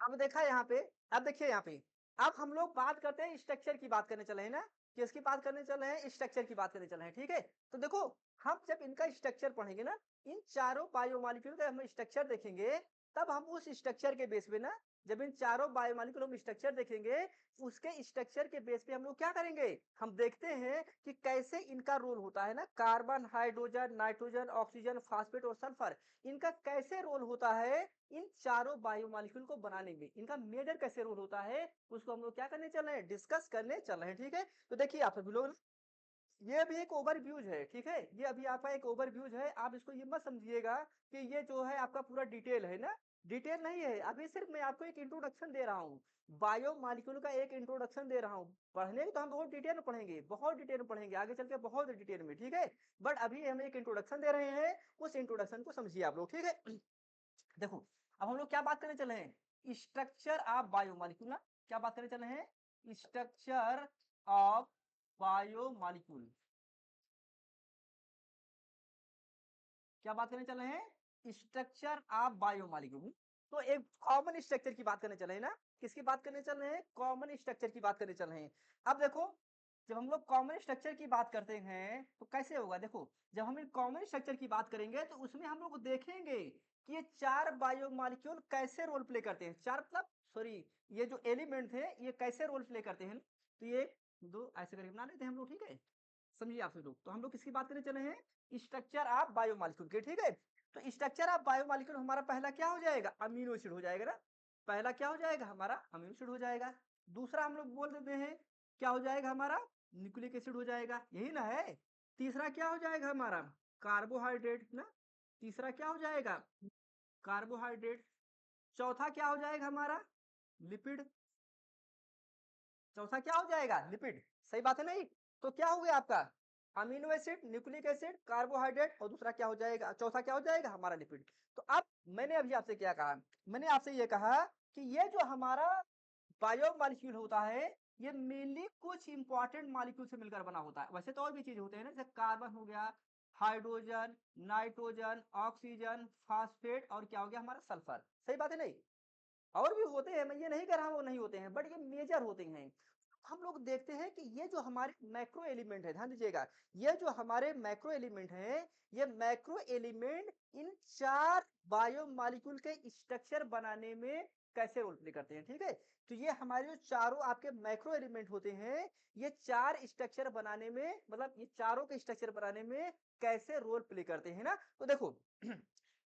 अब देखा यहाँ पे, अब देखिए यहाँ पे, अब हम लोग बात करते हैं स्ट्रक्चर की, बात करने चले हैं ना, किसकी बात करने चले हैं, स्ट्रक्चर की बात करने चले हैं, ठीक है। तो देखो, हम जब इनका स्ट्रक्चर पढ़ेंगे ना, इन चारों बायोमॉलिक्यूल का हम स्ट्रक्चर देखेंगे, तब हम उस स्ट्रक्चर के बेस पे ना, जब इन चारों बायोमॉलिक्यूल हम स्ट्रक्चर देखेंगे, उसके स्ट्रक्चर के बेस पे हम लोग क्या करेंगे, हम देखते हैं कि कैसे इनका रोल होता है ना, carbon, hydrogen, nitrogen, oxygen, phosphate और सल्फर, इनका कैसे रोल होता है इन चारों बायोमॉलिक्यूल को बनाने में, इनका मेजर कैसे रोल होता है, उसको हम लोग क्या करने चल रहे हैं, डिस्कस करने चल रहे हैं, ठीक है। तो देखिए आप सभी लोग, ये भी एक ओवरव्यूज है, ठीक है, ये अभी आपका एक ओवरव्यूज है, आप इसको ये मत समझिएगा कि ये जो है आपका पूरा डिटेल है ना, डिटेल नहीं है, अभी सिर्फ मैं आपको एक इंट्रोडक्शन दे रहा हूँ, बायोमॉलिक्यूल का एक इंट्रोडक्शन दे रहा हूँ। पढ़ने तो हम बहुत डिटेल में पढ़ेंगे, बहुत डिटेल में पढ़ेंगे, आगे चल के बहुत डिटेल में, ठीक है, बट अभी हम एक इंट्रोडक्शन दे रहे हैं, उस इंट्रोडक्शन को समझिए आप लोग, ठीक है। देखो, अब हम लोग क्या बात करने चले हैं, स्ट्रक्चर ऑफ बायोमॉलिक्यूल ना, क्या बात करने चले हैं, स्ट्रक्चर ऑफ बायोमॉलिक्यूल। क्या बात करने चले हैं, स्ट्रक्चर ऑफ बायोमॉलिक्यूल। तो एक कॉमन स्ट्रक्चर की बात करने चले हैं ना, किसकी बात करने चल रहे हैं, कॉमन स्ट्रक्चर की बात करने चल रहे हैं। अब देखो, जब हम लोग कॉमन स्ट्रक्चर की बात करते हैं तो कैसे होगा, देखो, जब हम कॉमन स्ट्रक्चर की बात करेंगे तो उसमें हम लोग देखेंगे कि ये चार बायोमॉलिक्यूल कैसे रोल प्ले करते हैं, चार मतलब सॉरी, ये जो एलिमेंट थे ये कैसे रोल प्ले करते हैं। तो ये दो ऐसे करके बना लेते हैं हम लोग, ठीक है, समझिए आप लोग। तो हम लोग किसकी बात करने चले हैं, स्ट्रक्चर ऑफ बायोमॉलिक्यूल के, ठीक है। तो स्ट्रक्चर ऑफ बायोमॉलिक्यूल हमारा पहला क्या हो जाएगा, अमीनो एसिड हो जाएगा ना, पहला क्या हो जाएगा हमारा, अमीनो एसिड हो जाएगा। दूसरा हम लोग बोल देते हैं क्या हो जाएगा हमारा, न्यूक्लिक एसिड हो जाएगा, यही ना है। तीसरा क्या हो जाएगा हमारा, कार्बोहाइड्रेट ना, तीसरा क्या हो जाएगा, कार्बोहाइड्रेट। चौथा क्या हो जाएगा हमारा, लिपिड, चौथा क्या हो जाएगा, लिपिड, सही बात है नहीं। तो क्या हो गया आपका, amino acid, nucleic acid, carbohydrate, और दूसरा क्या हो जाएगा, चौथा क्या हो जाएगा हमारा लिपिड। तो अब मैंने अभी आपसे क्या कहा, मैंने आपसे ये कहा कि ये जो हमारा बायोमॉलिक्यूल होता है ये मेनली कुछ इंपॉर्टेंट मॉलिक्यूल से मिलकर बना होता है, वैसे तो और भी चीज होते हैं ना, जैसे कार्बन हो गया, हाइड्रोजन, नाइट्रोजन, ऑक्सीजन, फास्फेट, और क्या हो गया हमारा सल्फर, सही बात है नहीं। और भी होते हैं, मैं ये नहीं कह रहा हूँ वो नहीं होते हैं, बट ये मेजर होते हैं। हम लोग देखते हैं कि ये जो हमारे मैक्रो एलिमेंट है, ध्यान दीजिएगा, ये जो हमारे मैक्रो एलिमेंट है, ये मैक्रो एलिमेंट इन चार बायोमॉलिक्यूल के स्ट्रक्चर बनाने में कैसे रोल प्ले करते हैं, ठीक है। तो ये हमारे जो चारों आपके मैक्रो एलिमेंट होते हैं, ये चार स्ट्रक्चर बनाने में, मतलब ये चारों के स्ट्रक्चर बनाने में कैसे रोल प्ले करते हैं ना। तो देखो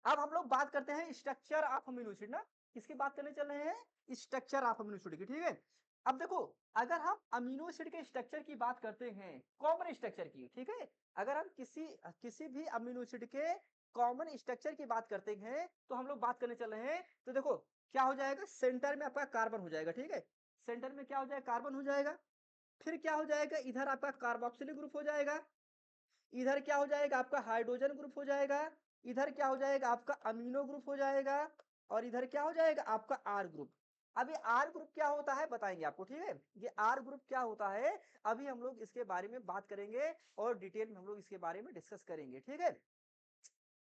अब हम लोग बात करते हैं स्ट्रक्चर ऑफ अमीनो एसिड ना, किसकी बात करने चल रहे हैं, स्ट्रक्चर ऑफ अमीनो एसिड की, ठीक है। अब देखो, अगर हम अमीनो एसिड के स्ट्रक्चर की बात करते हैं, कॉमन स्ट्रक्चर की, ठीक है, अगर हम किसी किसी भी अमीनो एसिड के कॉमन स्ट्रक्चर की बात करते हैं तो हम लोग बात करने चल रहे हैं। तो देखो क्या हो जाएगा, सेंटर में आपका कार्बन हो जाएगा, ठीक है, सेंटर में क्या हो जाएगा, कार्बन हो जाएगा। फिर क्या हो जाएगा, इधर आपका कार्बोक्सिलिक ग्रुप हो जाएगा, इधर क्या हो जाएगा आपका हाइड्रोजन ग्रुप हो जाएगा, इधर क्या हो जाएगा आपका अमीनो ग्रुप हो जाएगा, और इधर क्या हो जाएगा आपका आर ग्रुप। अभी आर ग्रुप क्या होता है बताएंगे आपको, ठीक है, ये आर ग्रुप क्या होता है अभी हम लोग इसके बारे में बात करेंगे और डिटेल में हम लोग इसके बारे में डिस्कस करेंगे, ठीक है।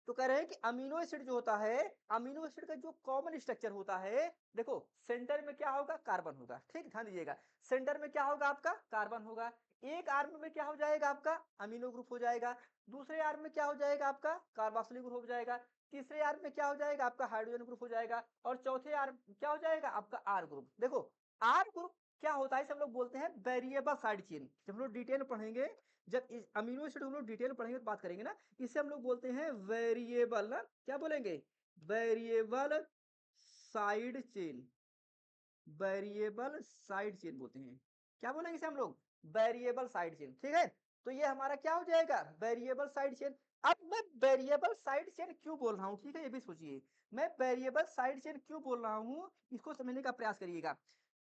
तो कह रहे हैं कि अमीनो एसिड जो होता है, अमीनो एसिड का जो कॉमन स्ट्रक्चर होता है, देखो सेंटर में क्या होगा, कार्बन होगा, ठीक, ध्यान दीजिएगा, सेंटर में क्या होगा आपका, कार्बन होगा। एक आर्म में क्या हो जाएगा आपका, अमीनो ग्रुप हो जाएगा। दूसरे आर्म में क्या हो जाएगा आपका, कार्बोक्सिलिक ग्रुप हो जाएगा। तीसरे आर्म में क्या हो जाएगा आपका, हाइड्रोजन ग्रुप हो जाएगा। और चौथे आर्म क्या हो जाएगा आपका, आर ग्रुप। देखो आर ग्रुप क्या होता है, इसे हम लोग बोलते हैं वेरिएबल साइड चेन। जब हम लोग डिटेल में पढ़ेंगे, जब अमीनो एसिड हम लोग डिटेल में पढ़ेंगे तो बात करेंगे ना, इसे हम लोग बोलते हैं वेरिएबल ना, क्या बोलेंगे, variable side chain, variable side chain बोलते हैं। क्या बोलेंगे इसे हम लोग, वेरिएबल साइड चेन, ठीक है। तो ये हमारा क्या हो जाएगा, वेरिएबल साइड चेन। अब मैं वेरिएबल साइड चेन क्यों बोल रहा हूँ, ठीक है, ये भी सोचिए, मैं वेरिएबल साइड चेन क्यों बोल रहा हूँ, इसको समझने का प्रयास करिएगा।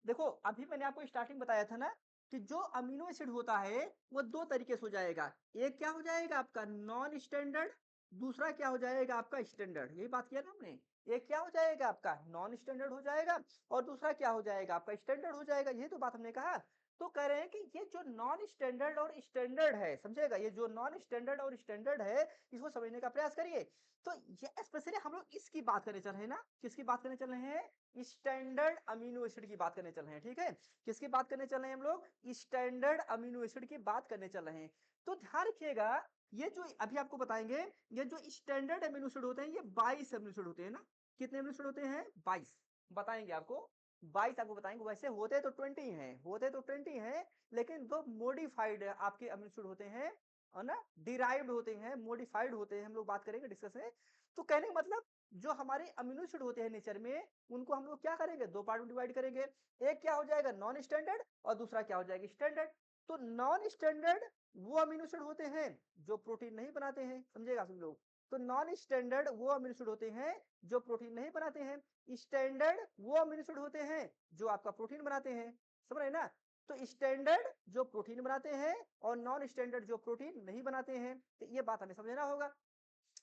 देखो अभी मैंने आपको स्टार्टिंग बताया था ना कि जो अमीनो एसिड होता है वो दो तरीके से हो जाएगा, एक क्या हो जाएगा आपका नॉन स्टैंडर्ड, दूसरा क्या हो जाएगा आपका स्टैंडर्ड, यही बात किया ना हमने। एक क्या हो जाएगा आपका नॉन स्टैंडर्ड हो जाएगा और दूसरा क्या हो जाएगा आपका स्टैंडर्ड हो जाएगा, यही तो बात हमने कहा। तो कह रहे हैं कि ये जो नॉन स्टैंडर्ड और स्टैंडर्ड है, समझेगा, ये जो नॉन स्टैंडर्ड और स्टैंडर्ड है इसको समझने का प्रयास करिए। तो ये स्पेशली हम लोग इसकी बात करने चल रहे हैं ना, किसकी बात करने चल रहे हैं, स्टैंडर्ड अमीनो एसिड की बात करने चल रहे हैं, ठीक है। किसकी बात करने चल रहे हैं हम लोग, स्टैंडर्ड अमीनो एसिड की बात करने चल रहे हैं। तो ध्यान रखिएगा, ये जो अभी आपको बताएंगे, ये जो स्टैंडर्ड अमीनो एसिड होते हैं ये 22 अमीनो एसिड होते हैं ना, कितने अमीनो एसिड होते हैं, 22 बताएंगे आपको, 22 आपको बताएंगे। वैसे होते तो 20 हैं, होते तो 20 हैं, लेकिन दो मॉडिफाइड आपके अमीनो एसिड होते हैं, और ना डिराइव्ड होते हैं, मॉडिफाइड होते हैं, हम लोग बात करेंगे, डिस्कस है। तो कहने का मतलब जो हमारे अमीनो एसिड होते हैं नेचर में, उनको हम लोग क्या करेंगे, दो पार्ट में डिवाइड करेंगे। एक क्या हो जाएगा नॉन स्टैंडर्ड और दूसरा क्या हो जाएगा स्टैंडर्ड। तो नॉन स्टैंडर्ड वो अमीनो एसिड होते हैं जो प्रोटीन नहीं बनाते हैं, समझेगा सब लोग। तो नॉन स्टैंडर्ड वो अमीनो एसिड होते हैं जो प्रोटीन नहीं बनाते हैं, स्टैंडर्ड वो अमीनो एसिड होते हैं जो आपका प्रोटीन बनाते हैं, समझ रहे ना। तो स्टैंडर्ड जो प्रोटीन बनाते हैं और नॉन स्टैंडर्ड जो प्रोटीन नहीं बनाते हैं, तो ये बात हमें समझना होगा।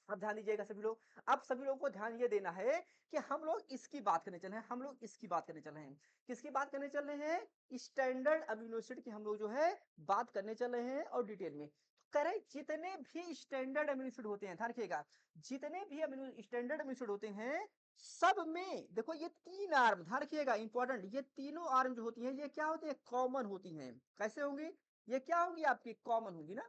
अब ध्यान दीजिएगा सभी लोग। अब सभी लोगों को ध्यान ये देना है कि हम लोग इसकी बात करने चले हैं, हम लोग इसकी बात करने चल रहे हैं। किसकी बात करने चल रहे हैं? स्टैंडर्ड अमीनो एसिड की हम लोग जो है बात करने चल रहे हैं और डिटेल में। तो करें जितने भी स्टैंडर्ड अमीनो एसिड होते हैं, ध्यान रखिएगा, जितने भी अमीनो स्टैंडर्ड अमीनो एसिड होते हैं सब में देखो ये तीन आर्म, ध्यान रखिएगा इंपॉर्टेंट, ये तीनों आर्म जो होती हैं ये क्या होती है? कॉमन होती हैं। कैसे होंगी? ये क्या होंगी? आपकी कॉमन होंगी ना।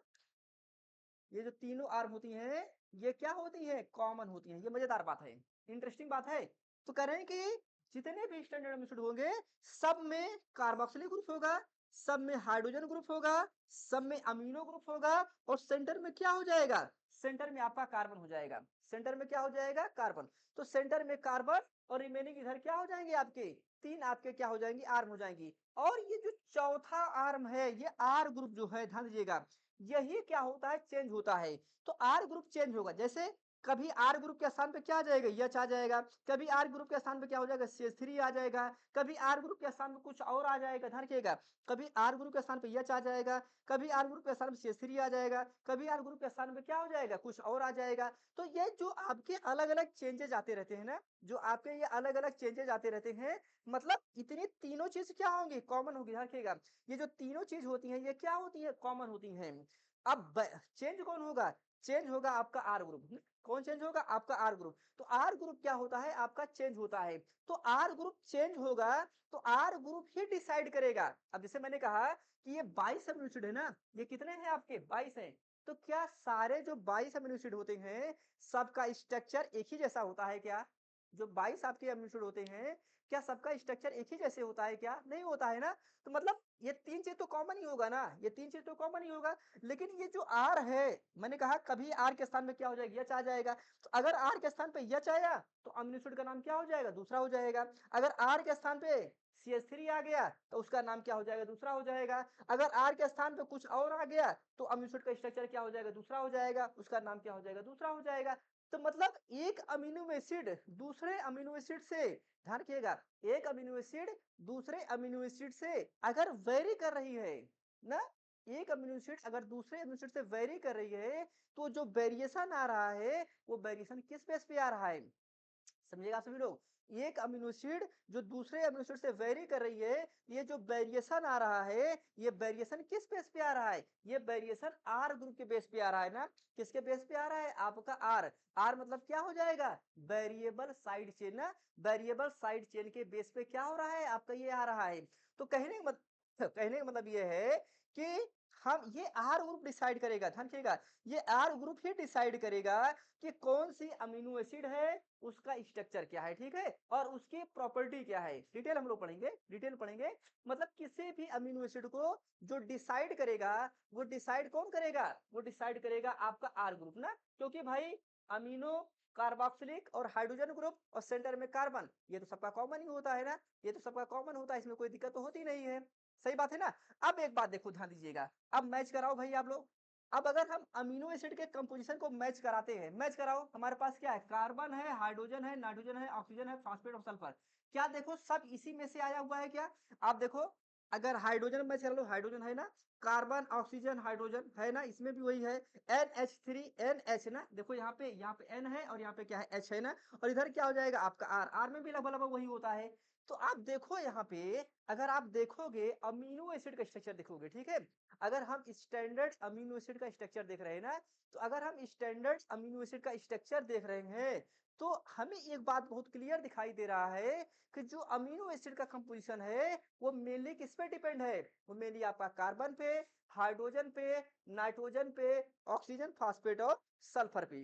ये जो तीनों आर्म होती हैं ये क्या होती है? कॉमन होती हैं। ये मजेदार बात है, इंटरेस्टिंग बात है। तो कह रहे हैं कि जितने भी स्टैंडर्ड अमीनो होंगे सब में कार्बोक्सिलिक ग्रुप होगा, सब में हाइड्रोजन ग्रुप होगा, सब में अमीनो ग्रुप होगा और सेंटर में क्या हो जाएगा? सेंटर में आपका कार्बन हो जाएगा। सेंटर में क्या हो जाएगा? कार्बन। तो सेंटर में कार्बन और रिमेनिंग इधर क्या हो जाएंगे? आपके तीन आपके क्या हो जाएंगी? आर्म हो जाएंगी। और ये जो चौथा आर्म है ये आर ग्रुप जो है, ध्यान दीजिएगा, यही क्या होता है? चेंज होता है। तो आर ग्रुप चेंज होगा, जैसे कभी आर ग्रुप के स्थान पे क्या आ जाएगा? एच आ जाएगा, कभी आर ग्रुप के स्थान पे क्या हो जाएगा? CH3 आ जाएगा, कभी आर ग्रुप के स्थान पे कुछ और आ जाएगा, ध्यान रखिएगा, कभी आर ग्रुप के स्थान पे एच आ जाएगा, कभी आर ग्रुप के स्थान पे CH3 आ जाएगा, कभी आर ग्रुप के स्थान पे क्या हो जाएगा? कुछ और आ जाएगा। तो ये जो आपके अलग अलग चेंजेज आते रहते हैं ना, जो आपके ये अलग अलग चेंजेज आते रहते हैं, मतलब इतनी तीनों चीज क्या होंगी? कॉमन होगी, ध्यान रखिएगा। ये जो तीनों चीज होती हैं ये क्या होती है? कॉमन होती हैं। अब चेंज कौन होगा? चेंज होगा आपका आर ग्रुप। कौन चेंज होगा? आपका आर ग्रुप। तो आर ग्रुप क्या होता है? आपका चेंज होता है। तो आर ग्रुप चेंज होगा तो आर ग्रुप ही डिसाइड करेगा। अब जैसे मैंने कहा कि ये 22 अमीनो एसिड है ना, ये कितने हैं आपके? 22 हैं। तो क्या सारे जो 22 अमीनो एसिड होते हैं सबका स्ट्रक्चर एक ही जैसा होता है क्या? जो 22 आपके अमीनो एसिड होते हैं क्या सबका स्ट्रक्चर एक ही जैसे होता है क्या? नहीं होता है ना। तो मतलब ये तीन चीज तो कॉमन ही होगा ना, ये तीन चीज तो कॉमन ही होगा। लेकिन ये जो आर है, मैंने कहा कभी आर के स्थान पे क्या हो जाएगा? यच आ जाएगा। तो अगर आर के स्थान पे यच आया तो अमीनो एसिड का नाम क्या हो जाएगा? दूसरा हो जाएगा। अगर आर के स्थान पे CH3 आ गया तो उसका नाम क्या हो जाएगा? दूसरा हो जाएगा। अगर आर के स्थान पे कुछ और आ गया तो अमीनो एसिड का स्ट्रक्चर क्या हो जाएगा? दूसरा हो जाएगा, उसका नाम क्या हो जाएगा? दूसरा हो जाएगा। तो मतलब एक अमीनो एसिड दूसरे अमीनो एसिड से, ध्यान रखिएगा, एक अमीनो एसिड दूसरे अमीनो एसिड से अगर वेरी कर रही है ना, एक अमीनो एसिड अगर दूसरे अमीनो एसिड से वेरी कर रही है तो जो वेरिएशन आ रहा है वो वेरिएशन किस बेस पे आ रहा है? समझिएगा सभी लोग। एक अमीनो एसिड जो दूसरे अमीनो एसिड से वेरी कर रही है, ये जो वेरिएशन आ रहा है ये वेरिएशन किस बेस पे आ रहा है? ये वेरिएशन आर ग्रुप के बेस पे आ रहा है ना। किसके बेस पे आ रहा है? आपका आर। आर मतलब क्या हो जाएगा? वेरिएबल साइड चेन ना। वेरिएबल साइड चेन के बेस पे क्या हो रहा है? आपका ये आ रहा है। तो कहने का मतलब ये है कि हम ये आर ग्रुप डिसाइड करेगा, ध्यान रखिएगा, ये आर ग्रुप ही डिसाइड करेगा कि कौन सी अमीनो एसिड है, उसका स्ट्रक्चर क्या है, ठीक है, और उसकी प्रॉपर्टी क्या है। डिटेल हम लोग पढ़ेंगे, डिटेल पढ़ेंगे। मतलब किसी भी अमीनो एसिड को जो डिसाइड करेगा वो डिसाइड कौन करेगा? वो डिसाइड करेगा आपका आर ग्रुप ना। क्योंकि भाई अमीनो, कार्बोक्सिलिक और हाइड्रोजन ग्रुप और सेंटर में कार्बन, ये तो सबका कॉमन ही होता है ना, ये तो सबका कॉमन होता है, इसमें कोई दिक्कत तो होती नहीं है। सही बात है ना। अब एक बात देखो, ध्यान दीजिएगा, अब मैच कराओ भाई आप लोग। अब अगर हम अमीनो एसिड के कंपोजिशन को मैच कराते हैं, मैच कराओ, हमारे पास क्या है? कार्बन है, हाइड्रोजन है, नाइट्रोजन है, ऑक्सीजन है, फास्फेट और सल्फर। क्या देखो सब इसी में से आया हुआ है क्या? आप देखो, अगर हाइड्रोजन मैच करा लो, हाइड्रोजन है ना, कार्बन ऑक्सीजन हाइड्रोजन है ना, इसमें भी वही है, NH3 NH ना, देखो यहाँ पे N है और यहाँ पे क्या है? H है ना। और इधर क्या हो जाएगा? आपका R। R में भी लगभग लगभग वही होता है। तो आप देखो यहाँ पे, अगर आप देखोगे अमीनो एसिड का स्ट्रक्चर देखोगे, ठीक है, अगर हम स्टैंडर्ड अमीनो एसिड का स्ट्रक्चर देख रहे हैं ना, तो अगर हम स्टैंडर्ड अमीनो एसिड का स्ट्रक्चर देख रहे हैं तो हमें एक बात बहुत क्लियर दिखाई दे रहा है कि जो अमीनो एसिड का कंपोजिशन है वो मेनली किस पे डिपेंड है? वो मेनली आपका कार्बन पे, हाइड्रोजन पे, नाइट्रोजन पे, ऑक्सीजन, फास्फेट और सल्फर पे,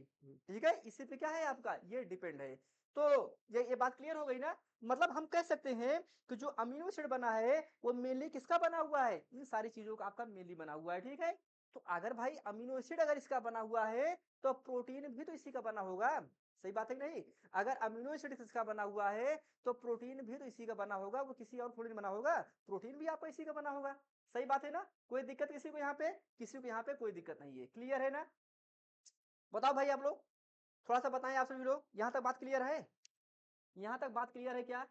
ठीक है, इसी पे क्या है? आपका ये डिपेंड है। तो ये बात क्लियर हो गई ना। मतलब हम कह सकते हैं कि जो अमीनो एसिड बना है वो मेनली किसका बना हुआ है? इन सारी चीजों का आपका मेनली बना हुआ है, ठीक है। तो अगर भाई अमीनो एसिड अगर इसका बना हुआ है तो प्रोटीन भी तो इसी का बना होगा। सही बात है कि नहीं? अगर अमीनो एसिड इसका बना हुआ है तो प्रोटीन भी तो इसी का बना होगा, वो किसी और थोड़ी बना होगा। प्रोटीन भी आपका इसी का बना होगा। सही बात है ना? कोई दिक्कत किसी को यहाँ पे? किसी को यहाँ पे कोई दिक्कत नहीं है। क्लियर है ना? बताओ भाई आप लोग, थोड़ा सा बताएं आप सभी लोग, यहाँ तक बात क्लियर है? यहाँ तक बात क्लियर है क्या?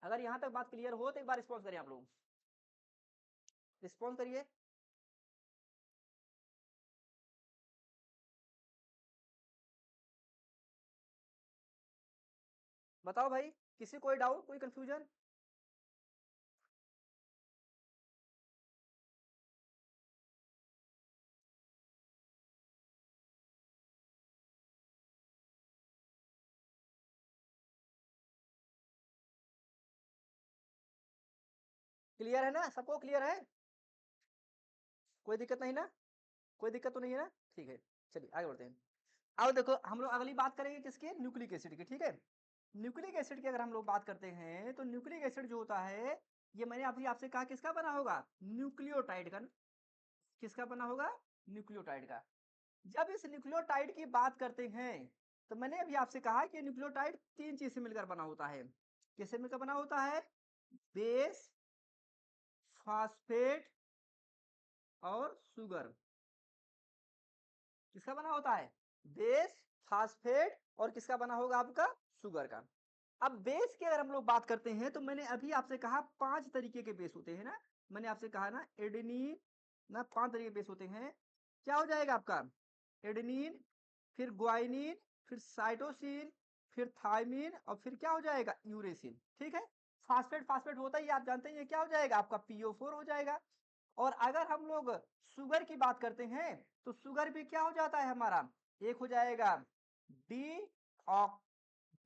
अगर यहाँ तक बात क्लियर हो तो एक बार रिस्पॉन्स करिए आप लोग, रिस्पॉन्स करिए। बताओ भाई, किसी कोई डाउट, कोई कंफ्यूजन? क्लियर है ना? सबको क्लियर है? कोई दिक्कत नहीं ना? कोई दिक्कत तो नहीं है ना? ठीक है, चलिए आगे बढ़ते हैं। अब देखो हम लोग अगली बात करेंगे किसकी? न्यूक्लिक एसिड की। ठीक है, न्यूक्लिक एसिड की अगर हम लोग बात करते हैं तो न्यूक्लिक एसिड जो होता है, ये मैंने अभी आपसे कहा किसका बना होगा? न्यूक्लियोटाइड का। किसका बना होगा? न्यूक्लियोटाइड का। जब इस न्यूक्लियोटाइड की बात करते हैं तो मैंने अभी आपसे कहा कि न्यूक्लियोटाइड तीन चीज से मिलकर बना होता है। किससे मिलकर बना होता है? बेस, फास्फेट और शुगर। किसका बना होता है? बेस, फास्फेट और किसका बना होगा आपका? शुगर का। अब बेस की अगर हम लोग बात करते हैं तो मैंने अभी आपसे कहा पांच तरीके के बेस होते हैं ना। मैंने आपसे कहा ना एडेनिन ना, पांच तरीके के बेस होते हैं। क्या हो जाएगा आपका? एडेनिन, फिर ग्वाइनिन, फिर साइटोसिन, फिर थाइमिन और फिर क्या हो जाएगा? यूरेसिन। ठीक है, फास्फेट फास्फेट होता ही आप जानते हैं, ये क्या हो जाएगा आपका? PO4 हो जाएगा। और अगर हम लोग शुगर की बात करते हैं तो शुगर भी क्या हो जाता है हमारा? एक हो जाएगा D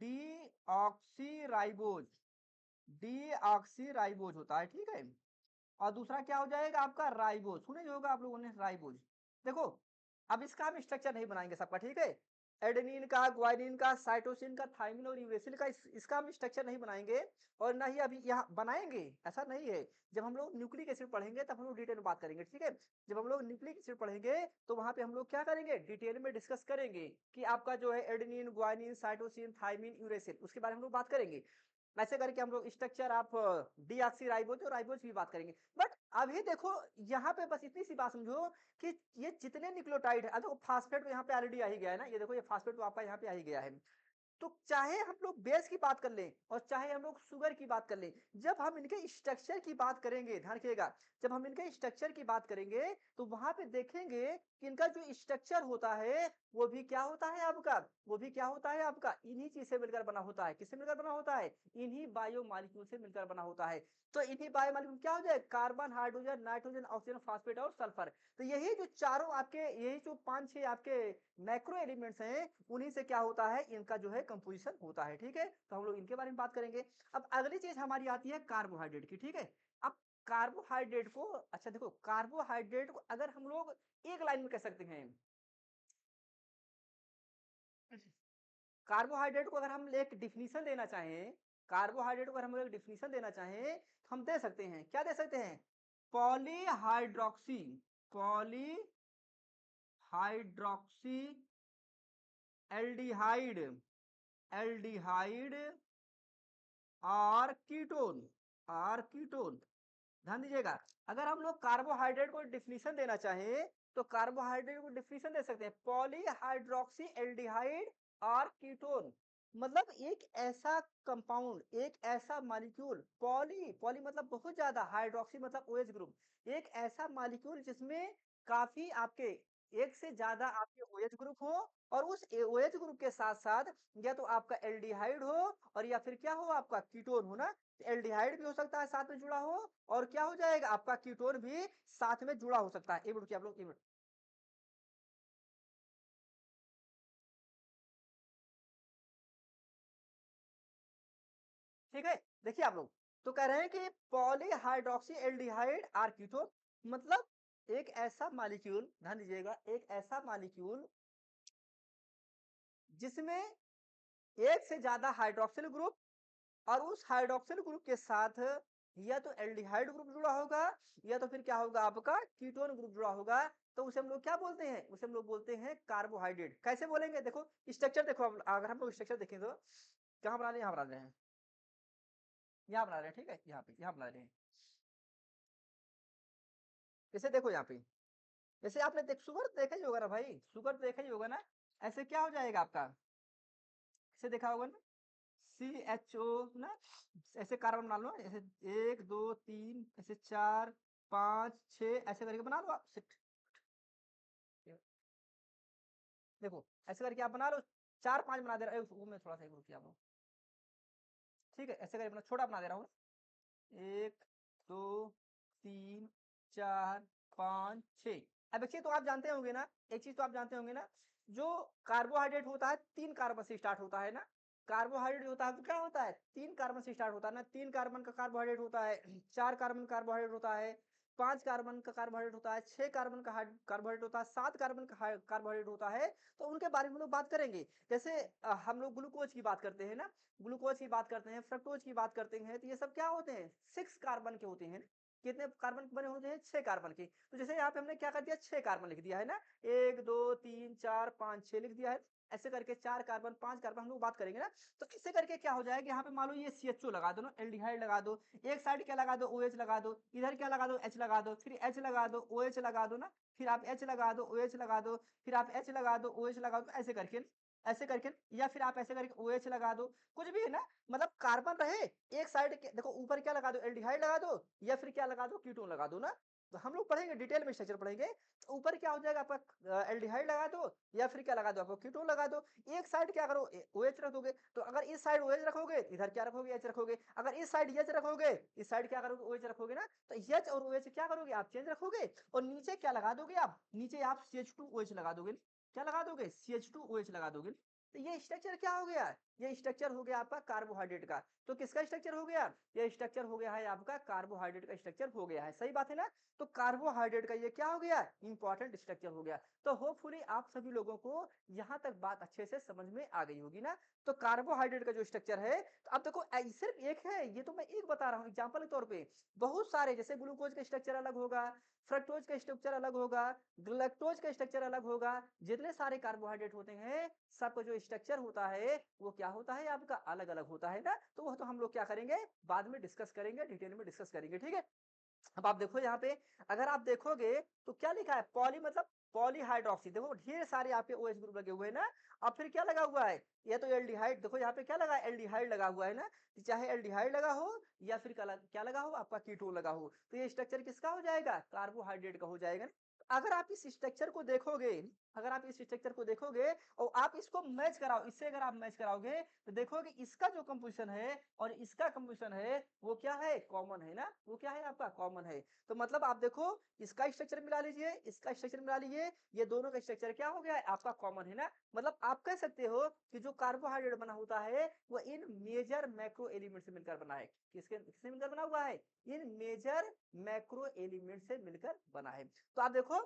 D oxy ribose, D oxy ribose होता है। ठीक है, और दूसरा क्या हो जाएगा आपका? राइबोज। सुने होगा आप लोगों ने राइबोज। देखो, अब इसका हम स्ट्रक्चर नहीं बनाएंगे सबका। ठीक है, एडेनिन का, ग्वाइनिन का, साइटोसिन का, थाइमिन और यूरेसिल का इसका हम स्ट्रक्चर नहीं बनाएंगे और ना ही अभी यहाँ बनाएंगे, ऐसा नहीं है। जब हम लोग न्यूक्लिक एसिड पढ़ेंगे तब हम लोग डिटेल में बात करेंगे। ठीक है, जब हम लोग न्यूक्लिक एसिड पढ़ेंगे तो वहां पे हम लोग क्या करेंगे? डिटेल में डिस्कस करेंगे कि आपका जो है adenine, guanine, cytosine, thymine, uracil, उसके बारे में हम लोग बात करेंगे। ऐसे करके हम लोग स्ट्रक्चर आप डीऑक्सी राइबोज और राइबोज की बात करेंगे। बट अभी देखो यहाँ पे बस इतनी सी बात समझो कि ये जितने न्यूक्लियोटाइड है, देखो फास्फेट तो यहाँ पे ऑलरेडी आ ही गया है ना। ये देखो, ये फास्फेट तो आपका यहाँ पे आ ही गया है। तो चाहे हम लोग बेस की बात कर लें और चाहे हम लोग शुगर की बात कर लें, जब हम इनके स्ट्रक्चर की बात करेंगे, ध्यान रखिएगा, जब हम इनके स्ट्रक्चर की बात करेंगे तो वहां पे देखेंगे कि इनका जो स्ट्रक्चर होता है वो भी क्या होता है आपका? वो भी क्या होता है आपका? इन्हीं चीज से मिलकर बना होता है। किससे मिलकर बना होता है? इन्हीं बायो मॉलिक्यूल से मिलकर बना होता है। तो इन्हीं बायो मॉलिक्यूल क्या हो जाए? Carbon, hydrogen, nitrogen, oxygen, phosphate और सल्फर। तो यही जो चारों आपके, यही जो पांच छह आपके मैक्रो एलिमेंट्स हैं, उन्हीं से क्या होता है? इनका जो है कंपोजिशन होता है। ठीक है, तो हम लोग इनके बारे में बात करेंगे। अब अगली चीज हमारी आती है कार्बोहाइड्रेट की। ठीक है, अब कार्बोहाइड्रेट को, अच्छा देखो, कार्बोहाइड्रेट को अगर हम लोग एक लाइन में कह सकते हैं, कार्बोहाइड्रेट को अगर हम एक डिफिनीशन देना चाहें, कार्बोहाइड्रेट को अगर हम एक डिफिनीशन देना चाहें तो हम दे सकते हैं। क्या दे सकते हैं? पॉलीहाइड्रोक्सी, पॉलीहाइड्रोक्सी एल्डिहाइड, एल्डिहाइड और कीटोन, और कीटोन। ध्यान दीजिएगा, अगर हम लोग कार्बोहाइड्रेट को डिफिनीशन देना चाहें तो कार्बोहाइड्रेट को डिफिनीशन दे सकते हैं पॉलीहाइड्रोक्सी एल्डिहाइड और कीटोन। मतलब एक ऐसा कंपाउंड, एक ऐसा मॉलिक्यूल, पॉली पॉली मतलब बहुत ज्यादा, हाइड्रोक्सी मतलब OH ग्रुप, एक ऐसा मॉलिक्यूल जिसमें काफी आपके एक से ज्यादा आपके OH ग्रुप हो और उस OH ग्रुप के साथ साथ या तो आपका एल्डिहाइड हो और या फिर क्या हो? आपका कीटोन हो ना। एल्डिहाइड भी हो सकता है साथ में जुड़ा हो और क्या हो जाएगा? आपका कीटोन भी साथ में जुड़ा हो सकता है। एक मिनट, आप लोग एक मिनट। ठीक है, देखिए आप लोग, तो कह रहे हैं कि पॉलीहाइड्रोक्सी एल्डिहाइड आर कीटोन, मतलब एक ऐसा मॉलिक्यूल, ध्यान दीजिएगा, एक ऐसा मॉलिक्यूल जिसमें एक से ज्यादा हाइड्रोक्सिल ग्रुप और उस हाइड्रोक्सिल ग्रुप के साथ या तो एल्डिहाइड ग्रुप जुड़ा होगा या तो फिर क्या होगा आपका कीटोन ग्रुप जुड़ा होगा, तो उसे हम लोग क्या बोलते हैं, उसे हम लोग बोलते हैं कार्बोहाइड्रेट। कैसे बोलेंगे, देखो स्ट्रक्चर देखो, अगर हम लोग स्ट्रक्चर देखें तो कहाँ बना रहे हैं, यहाँ बना रहे हैं, यहाँ बना रहे हैं, ठीक है, यहाँ पे यहाँ बना रहे हैं। जैसे देखो यहाँ पे, जैसे आपने शुगर देखा ही होगा ना भाई, शुगर देखा ही होगा ना, ऐसे क्या हो जाएगा आपका, ऐसे देखा होगा ना, CHO ना, ऐसे कार्बन बना लो, ऐसे 1 2 3, ऐसे 4 5 6 ऐसे करके बना लो आप। देखो ऐसे करके आप बना लो, 4 5 बना दे रहा हूँ, वो मैं थोड़ा सा रुकिए आप लोग। ठीक है, ऐसे करके अपना छोटा बना दे रहा हूँ, 1 2 3 4 5 6। अब देखिए, तो आप जानते होंगे ना, एक चीज तो आप जानते होंगे ना, जो कार्बोहाइड्रेट होता है 3 कार्बन से स्टार्ट होता है ना, कार्बोहाइड्रेट होता है तो क्या होता है, 3 कार्बन से स्टार्ट होता है ना, 3 कार्बन का कार्बोहाइड्रेट होता है, 4 कार्बन कार्बोहाइड्रेट होता है, 5 कार्बन का कार्बोहाइड्रेट होता है, 6 कार्बन का कार्बोहाइड्रेट होता है, 7 कार्बन का कार्बोहाइड्रेट होता है। तो उनके बारे में हम लोग बात करेंगे। जैसे हम लोग ग्लूकोज की बात करते हैं ना, ग्लूकोज की बात करते हैं, फ्रक्टोज की बात करते हैं, तो ये सब क्या होते हैं, 6 कार्बन के होते हैं। कितने कार्बन बने होते हैं, 6 कार्बन के। तो जैसे यहाँ पे हमने क्या कर दिया, 6 कार्बन लिख दिया है ना, 1 2 3 4 5 6 लिख दिया है। ऐसे करके 4 कार्बन 5 कार्बन हम लोग बात करेंगे ना। तो इससे करके क्या हो जाएगा, यहाँ पे मान लो ये CHO लगा दो ना, एल्डिहाइड लगा दो, एक साइड क्या लगा दो, OH लगा दो, इधर क्या लगा दो, H लगा दो, फिर H लगा दो, OH लगा दो ना, फिर आप H लगा दो, OH लगा दो, फिर आप H लगा दो, OH लगा दो, ऐसे करके, ऐसे करके, या फिर आप ऐसे करके OH लगा दो, कुछ भी है ना, मतलब कार्बन रहे एक साइड के, देखो ऊपर क्या लगा दो, एल्डिहाइड लगा दो, या फिर क्या लगा दो, कीटोन लगा दो ना। तो हम लोग पढ़ेंगे डिटेल में, स्ट्रक्चर पढ़ेंगे, तो ऊपर क्या हो जाएगा आपका, एल्डिहाइड लगा दो, या फिर क्या लगा दो, आपको कीटोन लगा दो। एक साइड क्या करो, OH रख दोगे, तो अगर इस साइड OH रखोगे, इधर क्या रखोगे, H रखोगे। अगर इस साइड H रखोगे, इस साइड क्या करोगे, OH रखोगे ना, तो H और OH क्या करोगे, आप चेंज रखोगे, और नीचे क्या लगा दोगे, आप नीचे आप CH2OH लगा दोगे। क्या लगा दोगे, CH2OH लगा दोगे। तो ये स्ट्रक्चर क्या हो गया, ये स्ट्रक्चर हो गया आपका कार्बोहाइड्रेट का। तो किसका स्ट्रक्चर हो गया, ये स्ट्रक्चर हो गया है आपका कार्बोहाइड्रेट का स्ट्रक्चर हो गया है, सही बात है ना। तो कार्बोहाइड्रेट का ये क्या हो गया, इंपॉर्टेंट स्ट्रक्चर हो गया। तो होपफुली आप सभी लोगों को यहाँ तक बात अच्छे से समझ में आ गई होगी ना। तो कार्बोहाइड्रेट का जो स्ट्रक्चर है, तो अब देखो सिर्फ एक है, ये तो मैं एक बता रहा हूँ एग्जाम्पल के तौर पे। बहुत सारे, जैसे ग्लूकोज का स्ट्रक्चर अलग होगा, फ्रक्टोज का स्ट्रक्चर अलग होगा, ग्लैक्टोज का स्ट्रक्चर अलग होगा। जितने सारे कार्बोहाइड्रेट होते हैं, सबका जो स्ट्रक्चर होता है वो क्या होता है आपका, अलग अलग होता है ना। तो वह तो हम लोग क्या करेंगे, बाद में डिस्कस करेंगे, डिटेल में डिस्कस करेंगे, ठीक है। अब आप देखो यहाँ पे, अगर आप देखोगे तो क्या लिखा है, पॉली मतलब पॉलीहाइड्रोक्सी, देखो ढेर सारे यहाँ पे OH ग्रुप लगे हुए हैं ना। अब फिर क्या लगा हुआ है, ये तो एल्डिहाइड, देखो यहाँ पे क्या लगा है, एल्डिहाइड लगा हुआ है ना। चाहे एल्डिहाइड लगा हो या फिर क्या लगा हो, आपका कीटोन लगा हो, तो ये स्ट्रक्चर किसका हो जाएगा, कार्बोहाइड्रेट का हो जाएगा ना। अगर आप इस स्ट्रक्चर को देखोगे, अगर आप इस स्ट्रक्चर को देखोगे और आप इसको मैच कराओ, इससे अगर आप मैच कराओगे, तो देखोगे इसका जो कंपोजिशन है और इसका कंपोजिशन है वो क्या है, कॉमन है ना, वो क्या है आपका, कॉमन है। तो मतलब आप देखो, इसका स्ट्रक्चर मिला लीजिए, इसका स्ट्रक्चर मिला लीजिए, ये दोनों का स्ट्रक्चर क्या हो गया है, आपका कॉमन है ना। मतलब आप कह सकते हो कि जो कार्बोहाइड्रेट बना होता है वो इन मेजर मैक्रो एलिमेंट से मिलकर बना है। किससे मिलकर बना हुआ है, इन मेजर मैक्रो एलिमेंट से मिलकर बना है। तो आप देखो,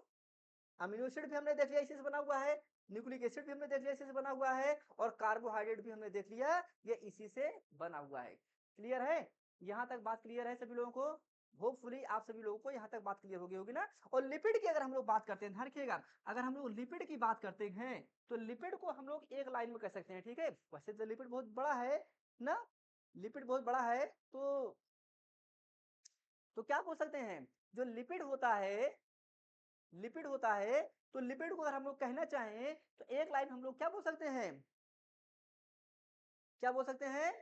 अमीनो एसिड भी हमने देख लिया इसी से बना हुआ है, न्यूक्लिक एसिड भी हमने देख लिया इसी से बना हुआ है, और कार्बोहाइड्रेट भी हमने देख लिया ये इसी से बना हुआ है। क्लियर है, यहाँ तक बात क्लियर है सभी लोगों को। होपफुली आप सभी लोगों को यहाँ तक बात क्लियर होगी ना। और लिपिड की अगर हम लोग बात करते हैं, ध्यान रखिएगा, अगर हम लोग लिपिड की बात करते हैं, तो लिपिड को हम लोग एक लाइन में कह सकते हैं, ठीक है। वैसे तो लिपिड बहुत बड़ा है ना, लिपिड बहुत बड़ा है, तो क्या बोल सकते हैं, जो लिपिड होता है, लिपिड होता है, तो लिपिड को अगर हम लोग कहना चाहें तो एक लाइन हम लोग क्या बोल सकते हैं, क्या बोल सकते हैं,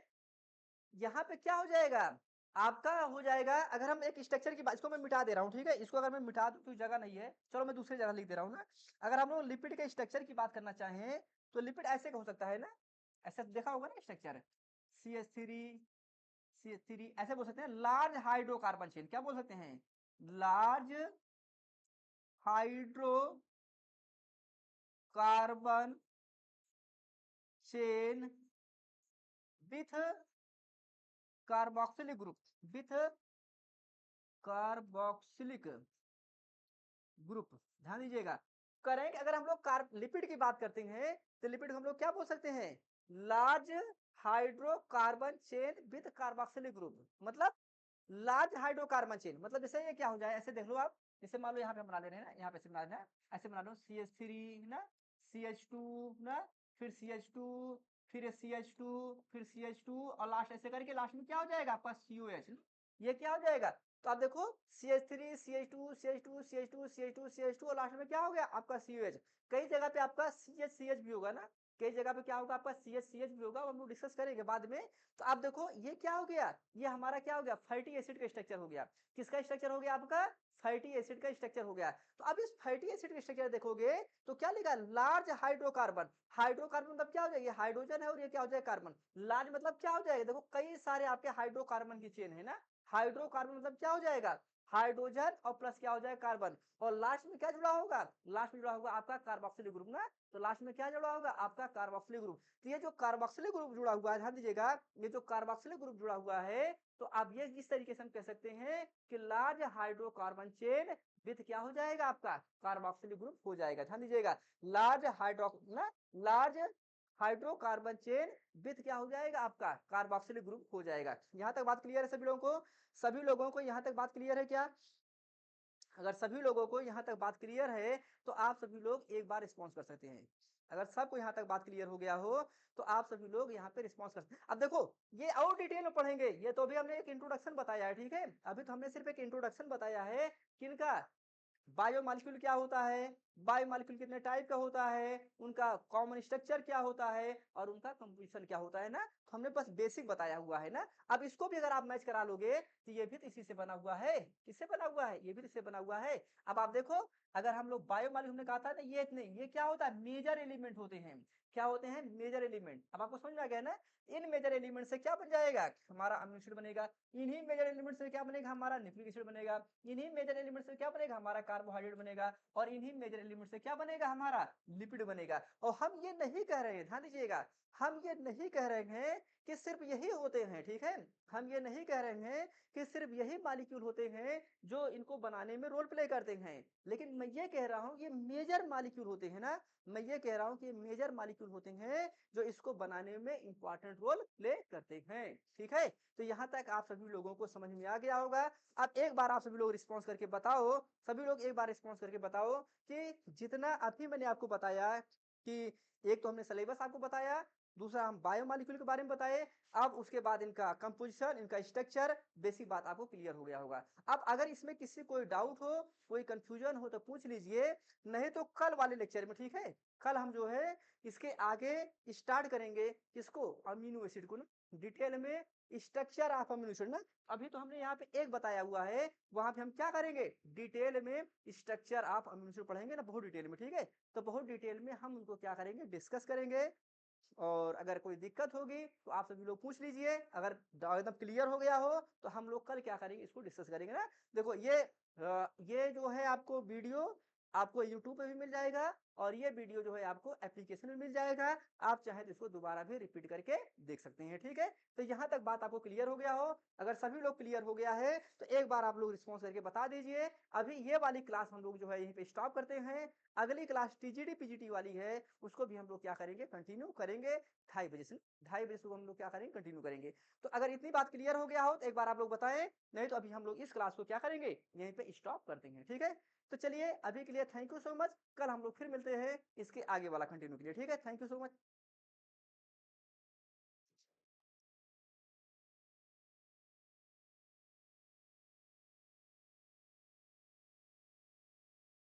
यहाँ पे क्या हो जाएगा, आपका हो जाएगा, अगर हम एक स्ट्रक्चर की बात, इसको मैं मिटा दे रहा हूँ, ठीक है, इसको अगर मैं मिटा दूं तो जगह नहीं है, चलो मैं दूसरी जगह लिख दे रहा हूँ ना। अगर हम लोग लिपिड के स्ट्रक्चर की बात करना चाहें, तो लिपिड ऐसे हो सकता है ना, ऐसा देखा होगा ना स्ट्रक्चर, CH3, CH3 ऐसे बोल सकते हैं, लार्ज हाइड्रोकार्बन चेन, क्या बोल सकते हैं, large hydro carbon chain with carboxylic group, with carboxylic group, ध्यान दीजिएगा। करेंगे, अगर हम लोग कार्ब लिपिड की बात करते हैं, तो लिपिड को हम लोग क्या बोल सकते हैं, large hydrocarbon chain with carboxylic group. मतलब लार्ज हाइड्रोकार्बन चेन मतलब जैसे ये क्या हो जाए, ऐसे देख लो आप, जैसे मान लो यहाँ पे हम बना ले रहे हैं ना, यहाँ पे ऐसे बना लेना है, ऐसे बना लो CH3 ना, CH2 ना, फिर CH2, फिर CH2, फिर CH2 और लास्ट ऐसे करके लास्ट में क्या हो जाएगा आपका COH। ये क्या हो जाएगा, तो आप देखो CH3 CH2 CH2 CH2 CH2 CH2 और लास्ट में क्या हो गया आपका COH। कई जगह पे आपका CH भी होगा ना, कई जगह पे क्या होगा आपका CH भी होगा, हम लोग डिस्कस करेंगे बाद में। तो आप देखो ये क्या हो गया, ये हमारा क्या हो गया, फैटी एसिड का स्ट्रक्चर हो गया। किसका स्ट्रक्चर हो गया आपका, फैटी एसिड का स्ट्रक्चर हो गया। तो अब इस फैटी एसिड का स्ट्रक्चर देखोगे तो क्या लिखा, लार्ज हाइड्रोकार्बन। हाइड्रोकार्बन मतलब क्या हो जाएगा, हाइड्रोजन है और ये क्या हो जाएगा कार्बन। लार्ज मतलब क्या हो जाएगा, देखो कई सारे आपके हाइड्रोकार्बन की चेन है ना, हाइड्रोकार्बन मतलब क्या हो जाएगा, हाइड्रोजन और प्लस क्या हो जाएगा कार्बन, और लास्ट में क्या जुड़ा होगा, लास्ट में जुड़ा होगा आपका कार्बोक्सिलिक ग्रुप ना, तो लास्ट में क्या जुड़ा होगा आपका कार्बोक्सिलिक ग्रुप। तो ये जो कार्बोक्सिलिक ग्रुप जुड़ा हुआ है, ध्यान दीजिएगा, ये जो कार्बोक्सिलिक ग्रुप जुड़ा हुआ है, तो आप ये इस तरीके से हम कह सकते हैं कि लार्ज हाइड्रोकार्बन चेन विथ क्या हो जाएगा आपका कार्बोक्सिलिक ग्रुप हो जाएगा। ध्यान दीजिएगा, लार्ज हाइड्रो ना, लार्ज हाइड्रोकार्बन चेन विथ क्या हो जाएगा आपका कार्बोक्सिलिक ग्रुप हो जाएगा। यहां तक बात क्लियर है सभी लोगों को, सभी लोगों को यहां तक बात क्लियर है क्या। अगर सभी लोगों को यहाँ तक बात क्लियर है तो आप सभी लोग एक बार रिस्पॉन्स कर सकते हैं। अगर सबको यहाँ तक बात क्लियर हो गया हो तो आप सभी लोग यहाँ पे रिस्पॉन्स कर सकते हैं। अब देखो ये और डिटेल में पढ़ेंगे, ये तो अभी हमने एक इंट्रोडक्शन बताया है, ठीक है, अभी तो हमने सिर्फ एक इंट्रोडक्शन बताया है किनका, बायोमॉलिक्यूल क्या होता है, बायोमॉलिक्यूल कितने टाइप का होता है, उनका कॉमन स्ट्रक्चर क्या होता है और उनका कंपोजिशन क्या होता है ना, तो हमने बस बेसिक बताया हुआ है ना। अब इसको भी अगर आप मैच करा लोगे तो ये भी तो इसी से बना हुआ है, किससे बना हुआ है, ये भी तो इससे बना हुआ है। अब आप देखो अगर हम लोग बायोमॉलिक्यूल ने कहा था ना, ये इतने ये क्या होता है, मेजर एलिमेंट होते हैं, क्या होते हैं मेजर एलिमेंट। अब आपको समझ में आ गया ना, इन मेजर एलिमेंट से क्या बन जाएगा हमारा अमीनो एसिड बनेगा, इन्हीं मेजर एलिमेंट से क्या बनेगा हमारा न्यूक्लिक एसिड बनेगा, इन्हीं मेजर एलिमेंट से क्या बनेगा हमारा कार्बोहाइड्रेट बनेगा, और इन्हीं मेजर एलिमेंट से क्या बनेगा हमारा लिपिड बनेगा। और हम ये नहीं कह रहे हैं, ध्यान दीजिएगा, हम ये नहीं कह रहे हैं कि सिर्फ यही होते हैं, ठीक है, हम ये नहीं कह रहे हैं कि सिर्फ यही मॉलिक्यूल होते हैं जो इनको बनाने में रोल प्ले करते हैं, लेकिन मैं ये कह रहा हूँ ये मेजर मॉलिक्यूल होते हैं ना, मैं ये कह रहा हूँ कि मेजर मॉलिक्यूल होते हैं जो इसको बनाने में इंपॉर्टेंट रोल प्ले करते हैं, ठीक है। तो यहाँ तक आप सभी लोगों को समझ में आ गया होगा। अब एक बार आप सभी लोग रिस्पॉन्स करके बताओ, सभी लोग एक बार रिस्पॉन्स करके बताओ कि जितना अभी मैंने आपको बताया कि एक तो हमने सिलेबस आपको बताया, दूसरा हम बायोमॉलिक्यूल के बारे में बताए, अब उसके बाद इनका कंपोजिशन इनका स्ट्रक्चर बेसिक बात आपको क्लियर हो गया होगा। अब अगर इसमें किसी कोई डाउट हो कोई कंफ्यूजन हो तो पूछ लीजिए, नहीं तो कल वाले लेक्चर में, ठीक है, कल हम जो है इसके आगे स्टार्ट करेंगे किसको, अमीनो एसिड को ना, डिटेल में स्ट्रक्चर ऑफ अमीनो एसिड ना। अभी तो हमने यहाँ पे एक बताया हुआ है, वहां पे हम क्या करेंगे डिटेल में स्ट्रक्चर ऑफ अमीनो एसिड पढ़ेंगे ना बहुत डिटेल में, ठीक है। तो बहुत डिटेल में हम उनको क्या करेंगे डिस्कस करेंगे, और अगर कोई दिक्कत होगी तो आप सभी लोग पूछ लीजिए, अगर एकदम क्लियर हो गया हो तो हम लोग कल क्या करेंगे इसको डिस्कस करेंगे ना। देखो ये जो है आपको वीडियो आपको यूट्यूब पे भी मिल जाएगा, और ये वीडियो जो है आपको एप्लीकेशन में मिल जाएगा, आप चाहे तो इसको दोबारा भी रिपीट करके देख सकते हैं, ठीक है। तो यहाँ तक बात आपको क्लियर हो गया हो, अगर सभी लोग क्लियर हो गया है तो एक बार आप लोग रिस्पॉन्स करके बता दीजिए। अभी ये वाली क्लास हम लोग जो है यहीं पे स्टॉप करते हैं, अगली क्लास टीजीडी पीजीटी वाली है उसको भी हम लोग क्या करेंगे कंटिन्यू करेंगे 2:30 बजे से, 2:30 बजे से हम लोग क्या करेंगे कंटिन्यू करेंगे। तो अगर इतनी बात क्लियर हो गया हो तो एक बार आप लोग बताएं, नहीं तो अभी हम लोग इस क्लास को क्या करेंगे यहीं पे स्टॉप कर देंगे, ठीक है। तो चलिए अभी के लिए थैंक यू सो मच, कल हम लोग फिर मिलते हैं इसके आगे वाला कंटिन्यू के लिए, ठीक है, थैंक यू सो मच।